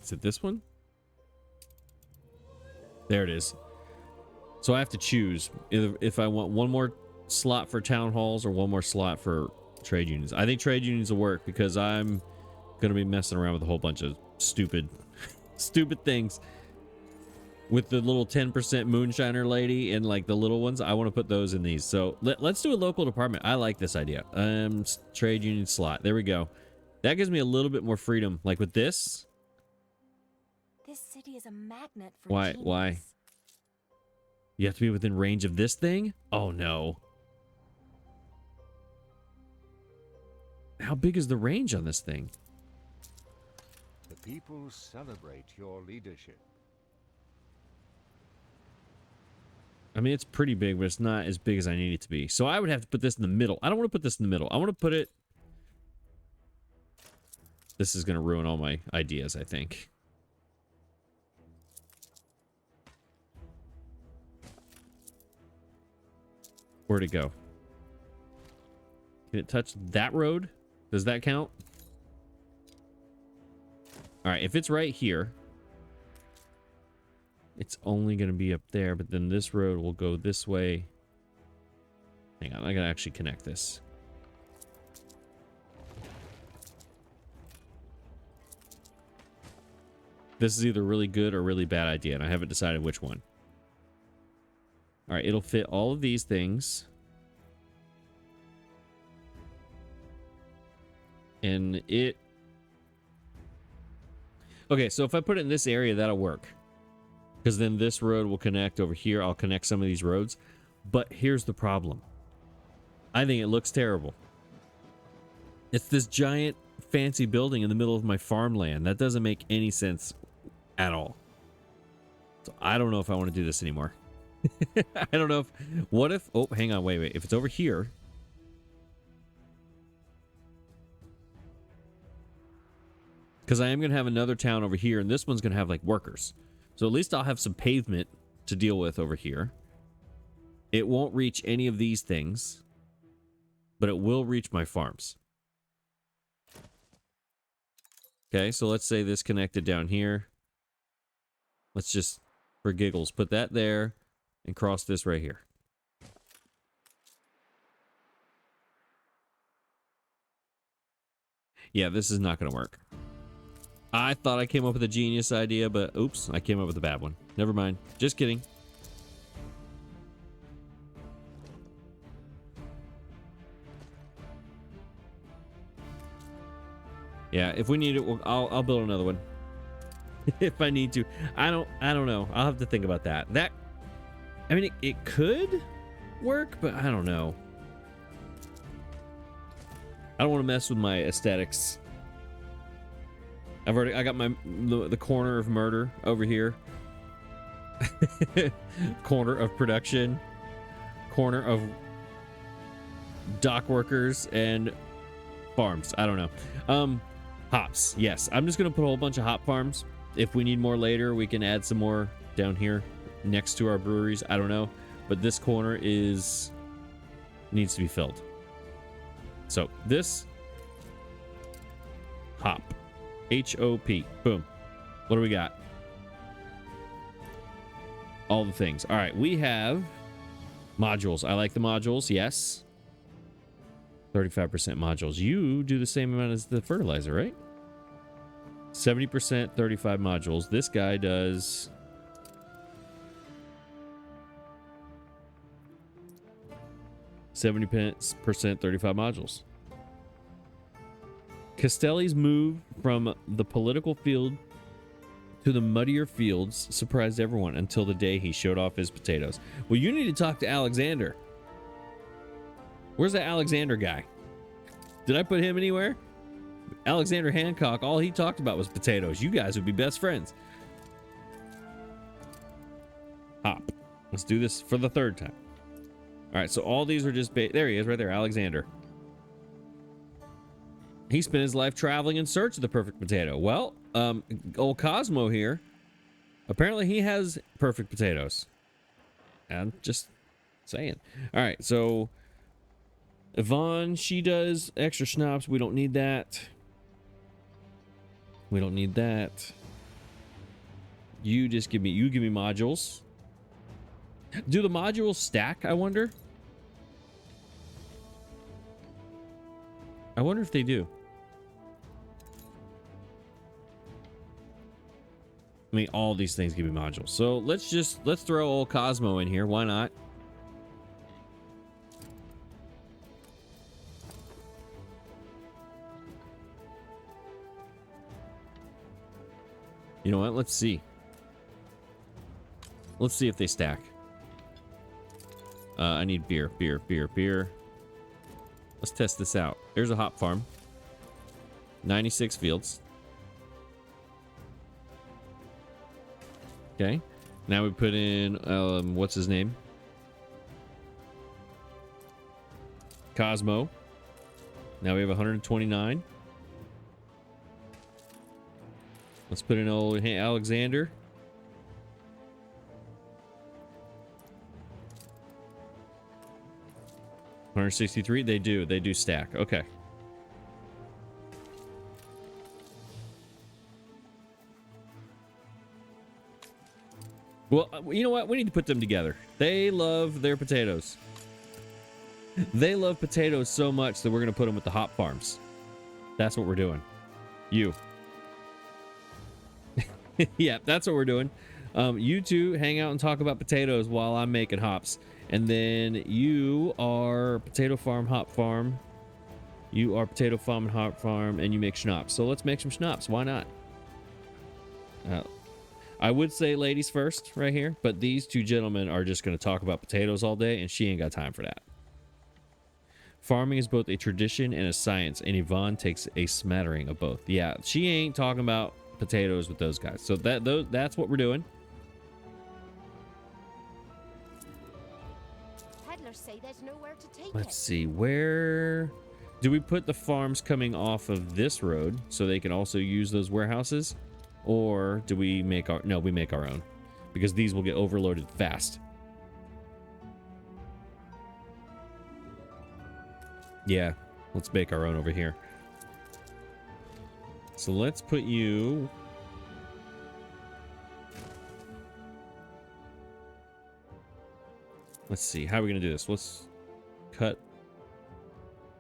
Is it this one? There it is. So I have to choose if I want one more slot for town halls or one more slot for trade unions. I think trade unions will work because I'm going to be messing around with a whole bunch of stupid things. With the little 10% moonshiner lady and like the little ones, I want to put those in these. So let's do a local department. I like this idea. Trade union slot. There we go. That gives me a little bit more freedom. Like with this. This city is a magnet for Why? genius. Why? You have to be within range of this thing? Oh, no. How big is the range on this thing? The people celebrate your leadership. I mean, it's pretty big, but it's not as big as I need it to be. So I would have to put this in the middle. I don't want to put this in the middle. I want to put it... This is going to ruin all my ideas, I think. Where'd it go? Can it touch that road? Does that count? All right, if it's right here, it's only going to be up there, but then this road will go this way. Hang on, I gotta actually connect this. This is either really good or really bad idea, and I haven't decided which one. All right, it'll fit all of these things. And it... Okay, so if I put it in this area, that'll work. Because then this road will connect over here. I'll connect some of these roads. But here's the problem. I think it looks terrible. It's this giant fancy building in the middle of my farmland. That doesn't make any sense at all. So I don't know if I want to do this anymore. I don't know if... What if... Oh, hang on. Wait. If it's over here... Because I am going to have another town over here, and this one's going to have, like, workers. So at least I'll have some pavement to deal with over here. It won't reach any of these things, but it will reach my farms. Okay, so let's say this connected down here. Let's just, for giggles, put that there and cross this right here. Yeah, this is not going to work. I thought I came up with a genius idea, but oops, I came up with a bad one. Never mind. Just kidding. Yeah, if we need it, I'll build another one. if I need to. I don't know. I'll have to think about that. I mean, it could work, but I don't know. I don't want to mess with my aesthetics. I got the corner of murder over here. Corner of production. Corner of dock workers and farms. I don't know. Hops. Yes, I'm just gonna put a whole bunch of hop farms. If we need more later, we can add some more down here next to our breweries. I don't know, but this corner needs to be filled. So this hop, H-O-P, boom. What do we got? All the things. All right, we have modules. I like the modules. Yes. 35% modules. You do the same amount as the fertilizer, right? 70%, 35 modules. This guy does 70%, 35 modules. Castelli's move from the political field to the muddier fields surprised everyone until the day he showed off his potatoes. Well, you need to talk to Alexander. Where's that Alexander guy? Did I put him anywhere? Alexander Hancock, all he talked about was potatoes. You guys would be best friends. Hop. Let's do this for the third time. All right, so all these are just... there he is right there, Alexander. He spent his life traveling in search of the perfect potato. Well, old Cosmo here, apparently he has perfect potatoes. I'm just saying. All right, so Yvonne, she does extra schnapps. We don't need that. We don't need that. You just give me modules. Do the modules stack, I wonder? I wonder if they do. I mean, all these things give me modules. So let's throw old Cosmo in here. Why not? You know what? Let's see. Let's see if they stack. I need beer. Let's test this out. There's a hop farm. 96 fields. Okay. Now we put in, what's his name? Cosmo. Now we have 129. Let's put in old Alexander. $163. They do stack. Okay. Well, you know what? We need to put them together. They love their potatoes. They love potatoes so much that we're going to put them with the hop farms. That's what we're doing. You. Yeah, that's what we're doing. You two hang out and talk about potatoes while I'm making hops. And then you are potato farm, hop farm. You are potato farm and hop farm, and you make schnapps. So let's make some schnapps. Why not? I would say ladies first right here, but these two gentlemen are just going to talk about potatoes all day, and she ain't got time for that. Farming is both a tradition and a science, and Yvonne takes a smattering of both. Yeah, she ain't talking about potatoes with those guys. So that's what we're doing. Peddlers say there's nowhere to take Let's it. see, where do we put the farms coming off of this road so they can also use those warehouses? Or do we make our... No, we make our own. Because these will get overloaded fast. Yeah, let's make our own over here. So let's put you... Let's see, how are we going to do this? Let's cut...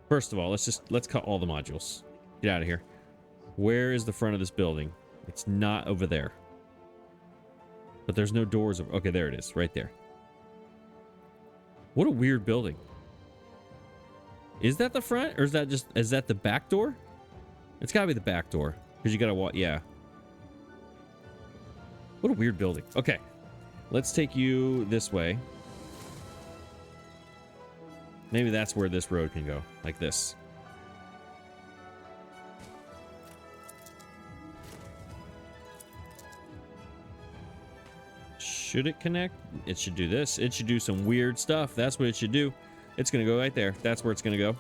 First of all, let's cut all the modules. Get out of here. Where is the front of this building? It's not over there. But there's no doors. Okay, there it is. Right there. What a weird building. Is that the front? Or is that the back door? It's gotta be the back door. Because you gotta walk. Yeah. What a weird building. Okay. Let's take you this way. Maybe that's where this road can go. Like this. Should it connect? It should do this. It should do some weird stuff. That's what it should do. It's going to go right there. That's where it's going to go.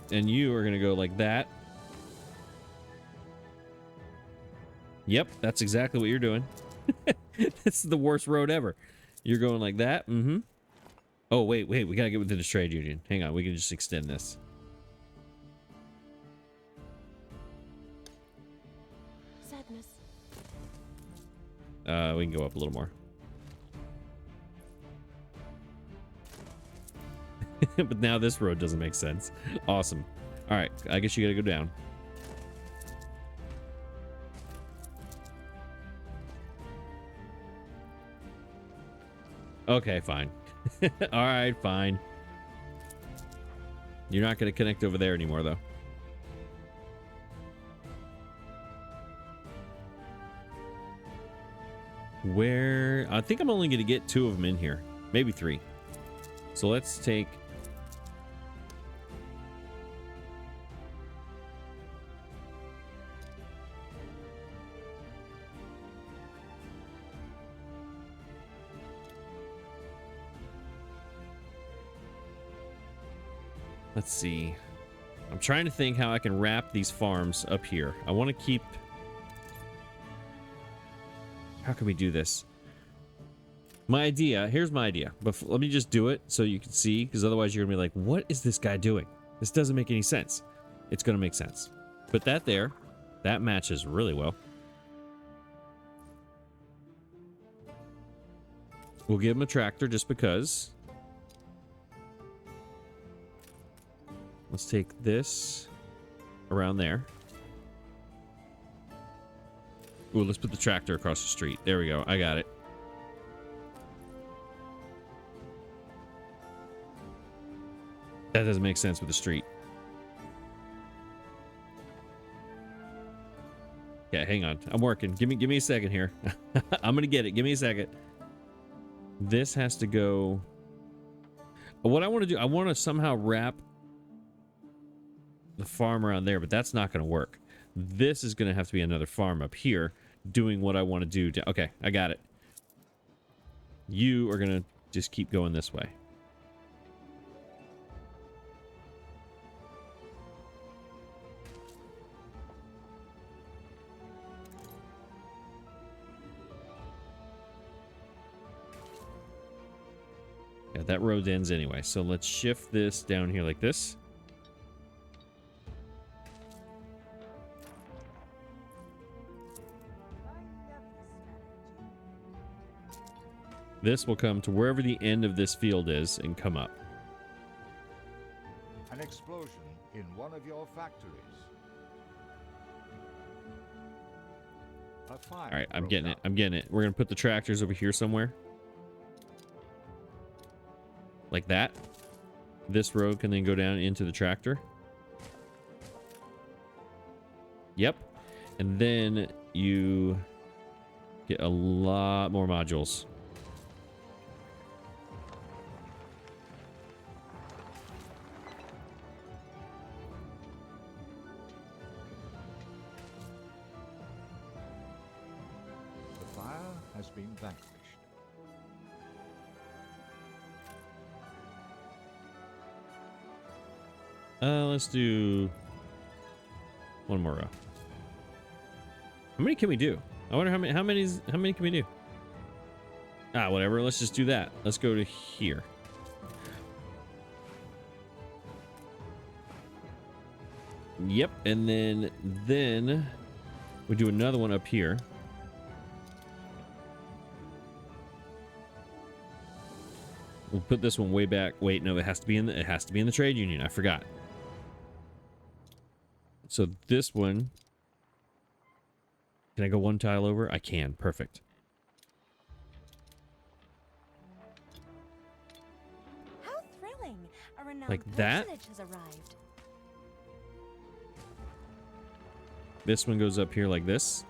And you are going to go like that. Yep, that's exactly what you're doing. This is the worst road ever. You're going like that. Mm-hmm. Oh, wait. We got to get within the trade union. Hang on. We can just extend this. Sadness. We can go up a little more. But now this road doesn't make sense. Awesome. All right. I guess you got to go down. Okay, fine. All right, fine. You're not going to connect over there anymore, though. Where? I think I'm only going to get 2 of them in here. Maybe 3. So let's take... Let's see. I'm trying to think how I can wrap these farms up here. I want to keep... How can we do this? My idea, here's my idea. But let me just do it so you can see, because otherwise you're going to be like, what is this guy doing? This doesn't make any sense. It's going to make sense. Put that there. That matches really well. We'll give him a tractor just because. Let's take this around there. Ooh, let's put the tractor across the street. There we go. I got it. That doesn't make sense with the street. Yeah, hang on. I'm working. Give me a second here. I'm gonna get it. Give me a second. This has to go. What I want to do, I want to somehow wrap the farm around there, but that's not going to work. This is going to have to be another farm up here doing what I want to do. Okay, I got it. You are going to just keep going this way. Yeah, that road ends anyway. So let's shift this down here like this. This will come to wherever the end of this field is and come up. An explosion in one of your factories. A fire. All right, I'm getting it. I'm getting it. We're going to put the tractors over here somewhere. Like that. This road can then go down into the tractor. Yep. And then you get a lot more modules. The fire has been vanquished. Let's do one more row. How many can we do? I wonder how many can we do? Ah, whatever. Let's just do that. Let's go to here. Yep, and then we do another one up here. We'll put this one way back. Wait, no, it has to be in the trade union. I forgot. So this one, can I go one tile over? I can. Perfect. Like that? Has arrived. This one goes up here like this.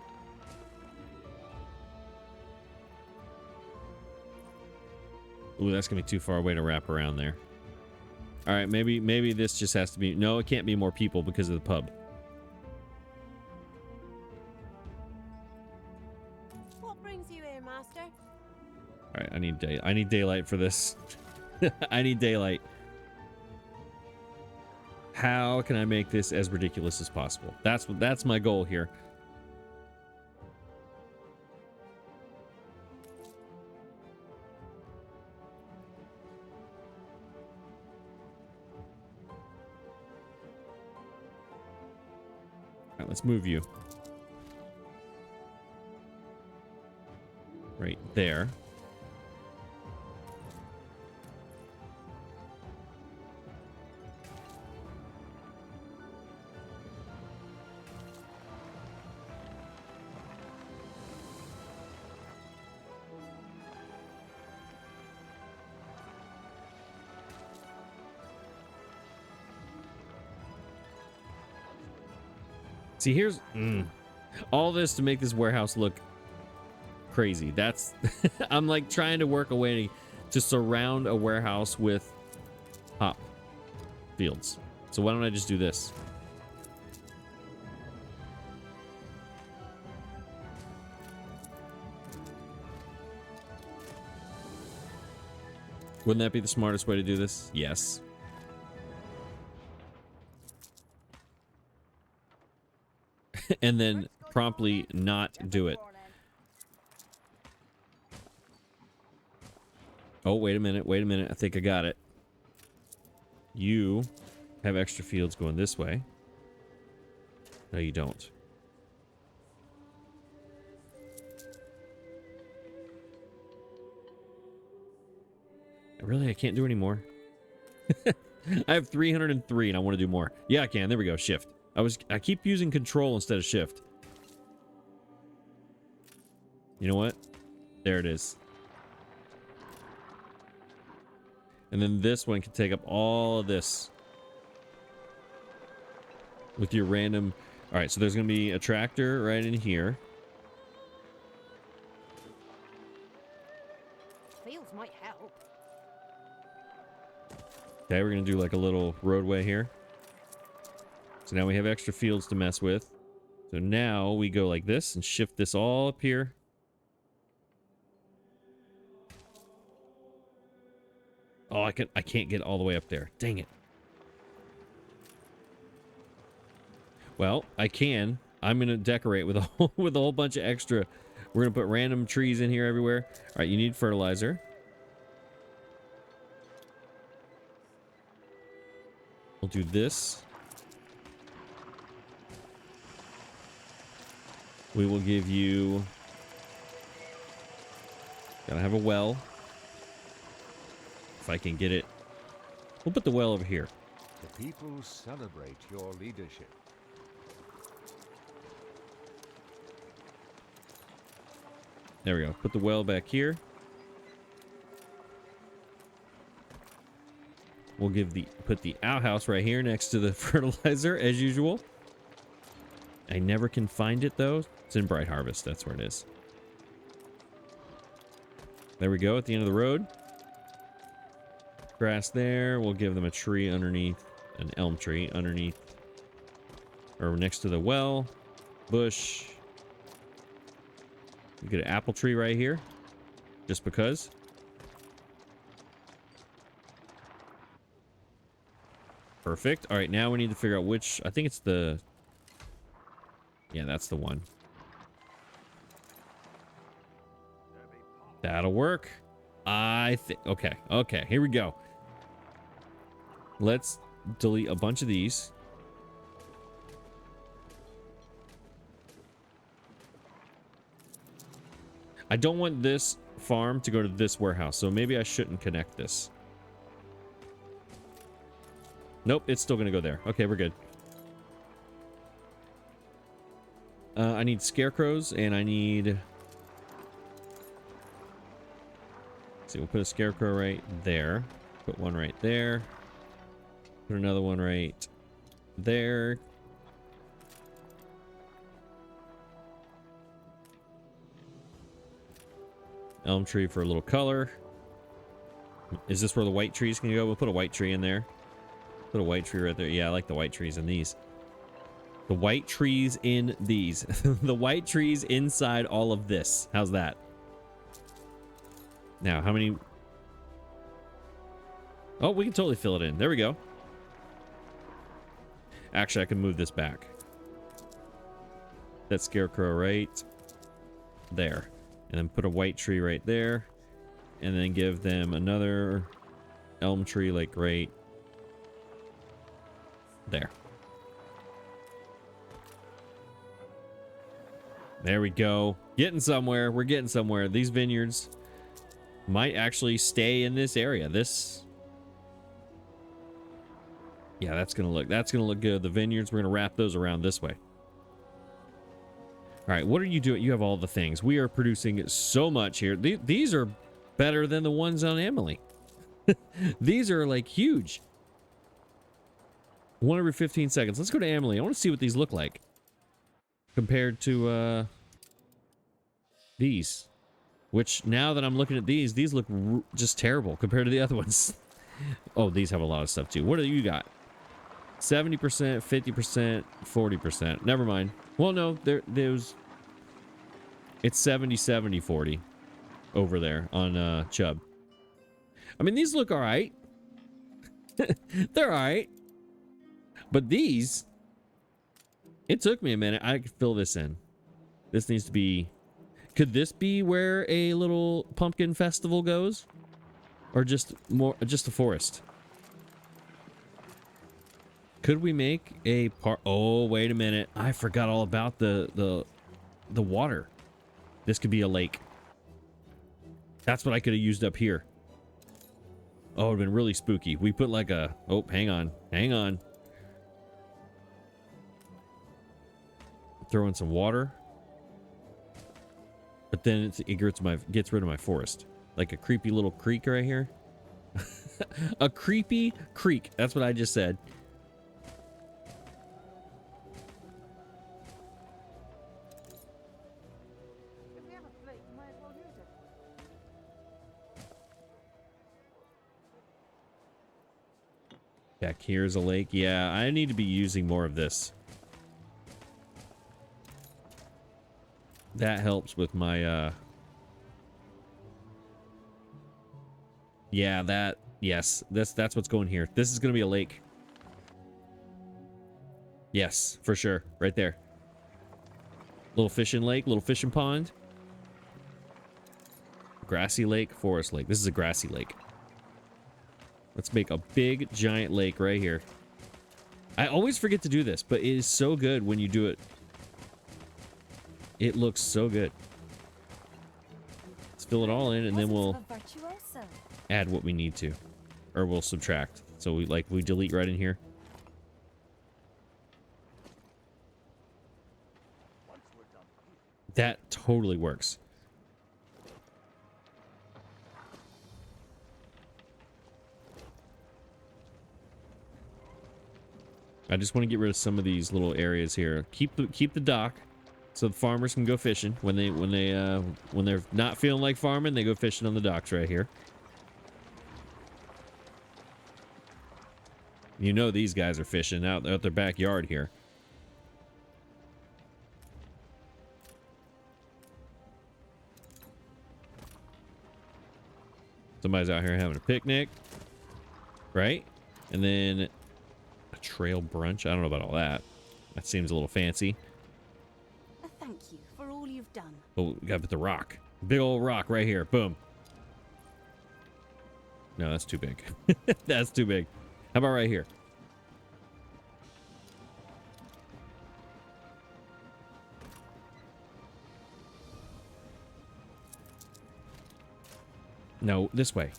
Ooh, that's gonna be too far away to wrap around there. All right, maybe this just has to be... No, it can't be more people because of the pub. What brings you here, master? All right, I need daylight for this. I need daylight. How can I make this as ridiculous as possible? That's my goal here. All right, let's move you. Right there. See, here's all this to make this warehouse look crazy. That's I'm like trying to work a way to surround a warehouse with hop fields. So why don't I just do this? Wouldn't that be the smartest way to do this? Yes. And then promptly not do it. Oh, wait a minute. I think I got it. You have extra fields going this way. No, you don't. Really, I can't do any more. I have 303 and I want to do more. Yeah, I can. There we go. Shift. I keep using control instead of shift. You know what? There it is. And then this one can take up all of this. With your random... Alright, so there's going to be a tractor right in here. Fields might help. Okay, we're going to do like a little roadway here. So now we have extra fields to mess with. So now we go like this and shift this all up here. Oh, I can't get all the way up there. Dang it. Well, I can. I'm gonna decorate with a whole bunch of extra. We're gonna put random trees in here everywhere. All right, you need fertilizer. We'll do this. We will give you... Gotta have a well. If I can get it. We'll put the well over here. The people celebrate your leadership. There we go. Put the well back here. We'll put the outhouse right here next to the fertilizer as usual. I never can find it though. It's in Bright Harvest. That's where it is. There we go at the end of the road. Grass there. We'll give them a tree underneath, an elm tree underneath, or next to the well. Bush. We get an apple tree right here, just because. Perfect. All right, now we need to figure out which. I think it's the... Yeah, that's the one. That'll work. I think... Okay, here we go. Let's delete a bunch of these. I don't want this farm to go to this warehouse, so maybe I shouldn't connect this. Nope, it's still going to go there. Okay, we're good. I need scarecrows, and I need... Let's see, we'll put a scarecrow right there. Put one right there. Put another one right there. Elm tree for a little color. Is this where the white trees can go? We'll put a white tree in there. Put a white tree right there. Yeah, I like the white trees in these. The white trees in these. The white trees inside all of this. How's that? Now, how many? Oh, we can totally fill it in. There we go. Actually, I can move this back. That scarecrow right there. And then put a white tree right there. And then give them another elm tree like right there. There we go. Getting somewhere. We're getting somewhere. These vineyards might actually stay in this area. Yeah, that's gonna look good. The vineyards, we're gonna wrap those around this way. All right, what are you doing? You have all the things. We are producing so much here. These are better than the ones on Emily. These are like huge. 1 every 15 seconds. Let's go to Emily. I want to see what these look like compared to these. Which, now that I'm looking at these look just terrible compared to the other ones. Oh, these have a lot of stuff too. What do you got? 70%, 50%, 40%. Never mind. Well, no, there's... It's 70, 70, 40 over there on Chubb. I mean, these look all right. They're all right. But these... It took me a minute. I could fill this in. This needs to be... Could this be where a little pumpkin festival goes? Or just a forest? Could we make a part? Oh, wait a minute. I forgot all about the water. This could be a lake. That's what I could have used up here. Oh, it would have been really spooky. We put like a... Oh, hang on. Hang on. Throw in some water. But then it gets rid of my forest. Like a creepy little creek right here. A creepy creek. That's what I just said. If we have a fleet, we might as well use it. Back here's a lake. Yeah, I need to be using more of this. That helps with my yeah, yes, that's what's going here. This is gonna be a lake. Yes, for sure. Right there. Little fishing lake, little fishing pond. Grassy lake, forest lake. This is a grassy lake. Let's make a big giant lake right here. I always forget to do this, but it is so good when you do it. It looks so good. Let's fill it all in, and then we'll add what we need to, or we'll subtract. So we delete right in here. That totally works. I just want to get rid of some of these little areas here. Keep the dock. So the farmers can go fishing when they're not feeling like farming, they go fishing on the docks right here. You know these guys are fishing out their backyard here. Somebody's out here having a picnic, right? And then a trail brunch. I don't know about all that. That seems a little fancy. Thank you for all you've done. Oh, we gotta put the rock. Big old rock right here. Boom. No, that's too big. That's too big. How about right here? No, this way.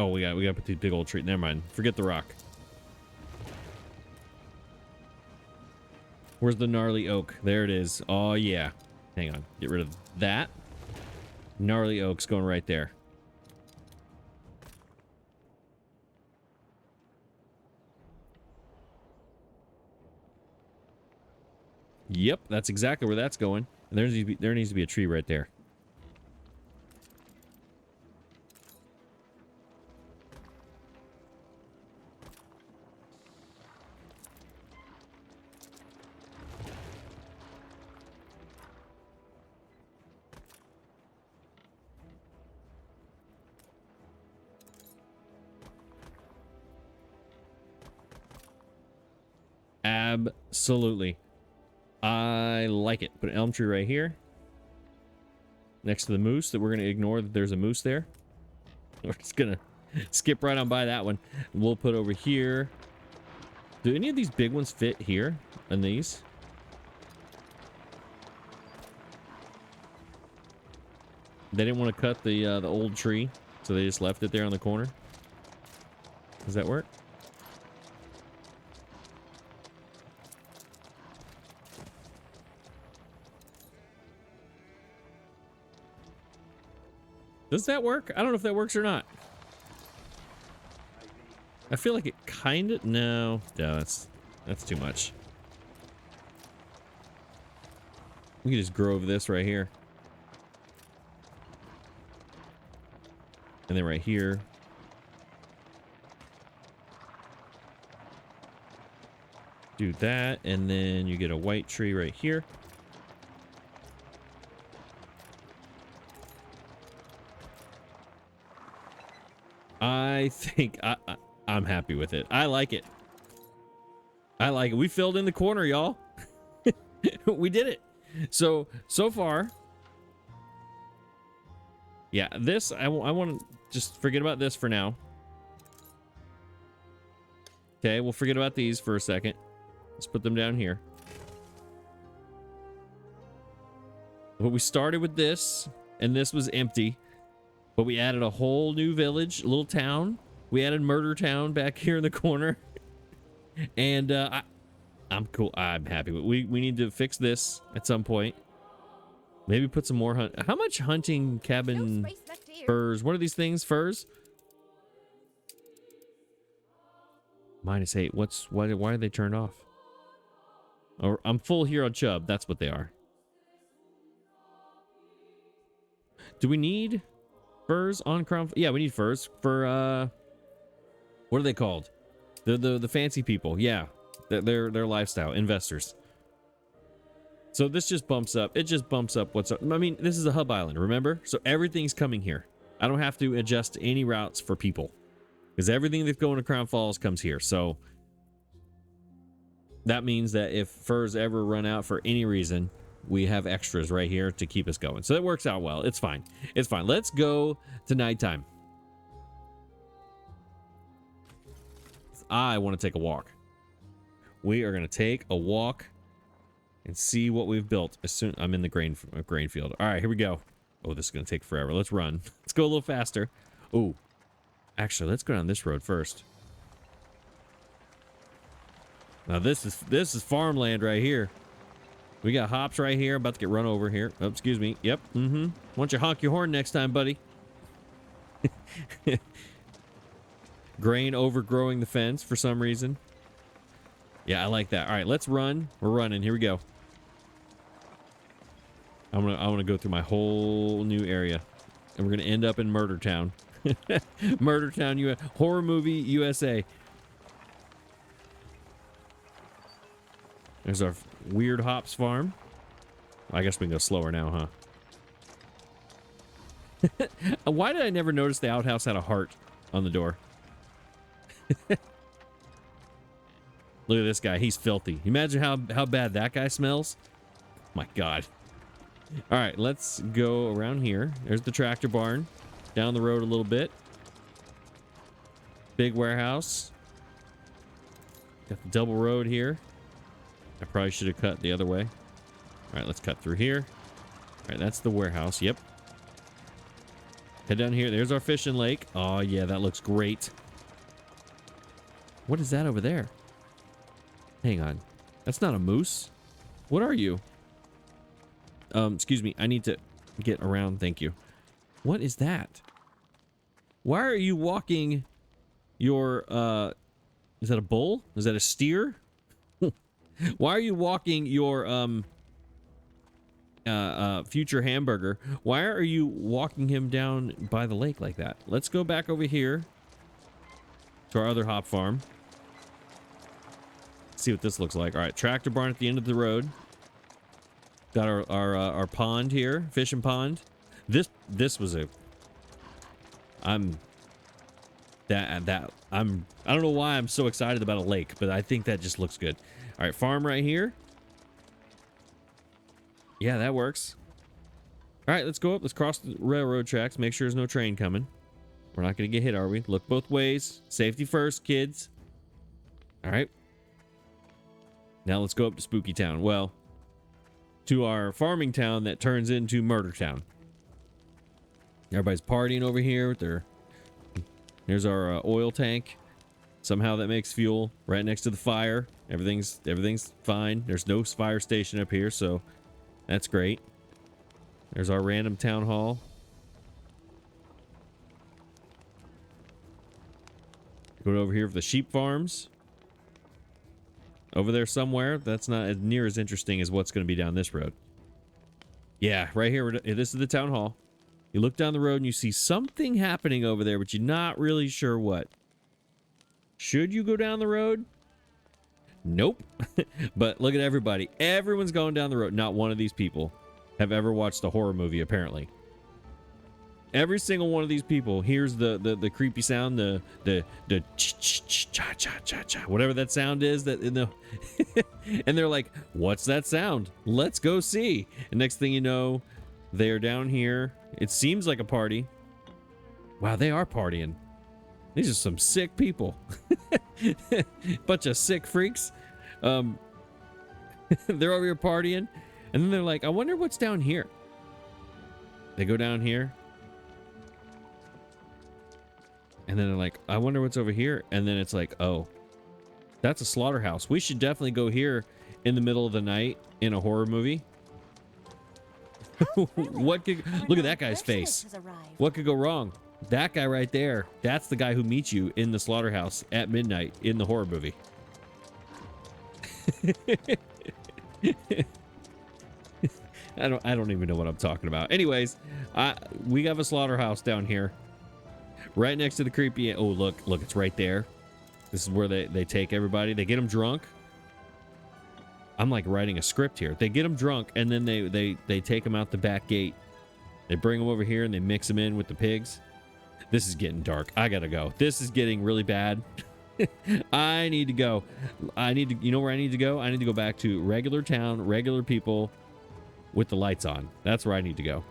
Oh, we gotta put these big old trees. Never mind. Forget the rock. Where's the gnarly oak? There it is. Oh yeah. Hang on. Get rid of that. Gnarly oaks going right there. Yep, that's exactly where that's going. And there needs to be a tree right there. Absolutely. I like it. Put an elm tree right here. Next to the moose that we're going to ignore that there's a moose there. We're just going to skip right on by that one. We'll put over here. Do any of these big ones fit here on these? They didn't want to cut the old tree, so they just left it there on the corner. Does that work? Does that work? I don't know if that works or not. I feel like it kind of... No, that's too much. We can just grow this right here. And then right here. Do that, and then you get a white tree right here. I think I'm happy with it. I like it. I like it. We filled in the corner, y'all. We did it. So far. Yeah, this, I want to just forget about this for now. Okay, we'll forget about these for a second. Let's put them down here. But we started with this, and this was empty. But we added a whole new village, a little town. We added Murder Town back here in the corner. And I'm cool. I'm happy. We need to fix this at some point. Maybe put some more hunt. How much hunting cabin furs? What are these things? Furs? -8. Why are they turned off? Or I'm full here on Chubb. That's what they are. Do we need furs on Crown? Yeah, we need furs for what are they called? The fancy people. Yeah, their lifestyle investors. So this just bumps up. It just bumps up what's up. I mean, this is a hub island, remember? So everything's coming here. I don't have to adjust any routes for people because everything that's going to Crown Falls comes here. So that means that if furs ever run out for any reason, we have extras right here to keep us going. So that works out well. It's fine. It's fine. Let's go to nighttime. I want to take a walk. We are going to take a walk and see what we've built. As soon I'm in the grain field. All right, here we go. Oh, this is going to take forever. Let's run. Let's go a little faster. Oh, actually, let's go down this road first. Now this is farmland right here. We got hops right here. About to get run over here. Oh, excuse me. Yep. Mm-hmm. Why don't you honk your horn next time, buddy? Grain overgrowing the fence for some reason. Yeah, I like that. All right, let's run. We're running. Here we go. I want to go through my whole new area, and we're gonna end up in Murder Town. Murder Town, horror movie USA. There's our weird hops farm. I guess we can go slower now, huh? Why did I never notice the outhouse had a heart on the door? Look at this guy. He's filthy. Imagine how bad that guy smells. My God. All right, let's go around here. There's the tractor barn. Down the road a little bit. Big warehouse. Got the double road here. I probably should have cut the other way. All right, let's cut through here. All right, that's the warehouse. Yep. Head down here. There's our fishing lake. Oh, yeah, that looks great. What is that over there? Hang on. That's not a moose. What are you? Excuse me. I need to get around. Thank you. What is that? Why are you walking your, is that a bull? Is that a steer? Why are you walking your, future hamburger? Why are you walking him down by the lake like that? Let's go back over here to our other hop farm. See what this looks like. All right, tractor barn at the end of the road. Got our pond here, fishing pond. This was a. I don't know why I'm so excited about a lake, but I think that just looks good. All right, farm right here. Yeah, that works. All right, let's go up. Let's cross the railroad tracks. Make sure there's no train coming. We're not going to get hit, are we? Look both ways. Safety first, kids. All right. Now let's go up to Spooky Town. Well, to our farming town that turns into Murder Town. Everybody's partying over here with their... There's our oil tank. Somehow that makes fuel right next to the fire. Everything's fine. There's no fire station up here, so that's great. There's our random town hall. Go over here for the sheep farms. Over there somewhere. That's not as near as interesting as what's going to be down this road. Yeah, right here. This is the town hall. You look down the road and you see something happening over there, but you're not really sure what. Should you go down the road? Nope. But look at everybody. Everyone's going down the road. Not one of these people have ever watched a horror movie, apparently. Every single one of these people hears the creepy sound, the cha cha cha cha, whatever that sound is, that in the and they're like, what's that sound? Let's go see. And next thing you know, they are down here. It seems like a party. Wow, they are partying. These are some sick people. Bunch of sick freaks. They're over here partying, and then they're like, I wonder what's down here. They go down here. And then they're like, I wonder what's over here. And then it's like, oh, that's a slaughterhouse. We should definitely go here in the middle of the night in a horror movie. What could, look at that guy's face. What could go wrong? That guy right there, that's the guy who meets you in the slaughterhouse at midnight in the horror movie. I don't even know what I'm talking about. Anyways, we have a slaughterhouse down here. Right next to the creepy... Oh, look, it's right there. This is where they take everybody. They get them drunk. I'm like writing a script here. They get them drunk, and then they take them out the back gate. They bring them over here, and they mix them in with the pigs. This is getting dark. I gotta go. This is getting really bad. I need to go. You know where I need to go? I need to go back to regular town, regular people with the lights on. That's where I need to go.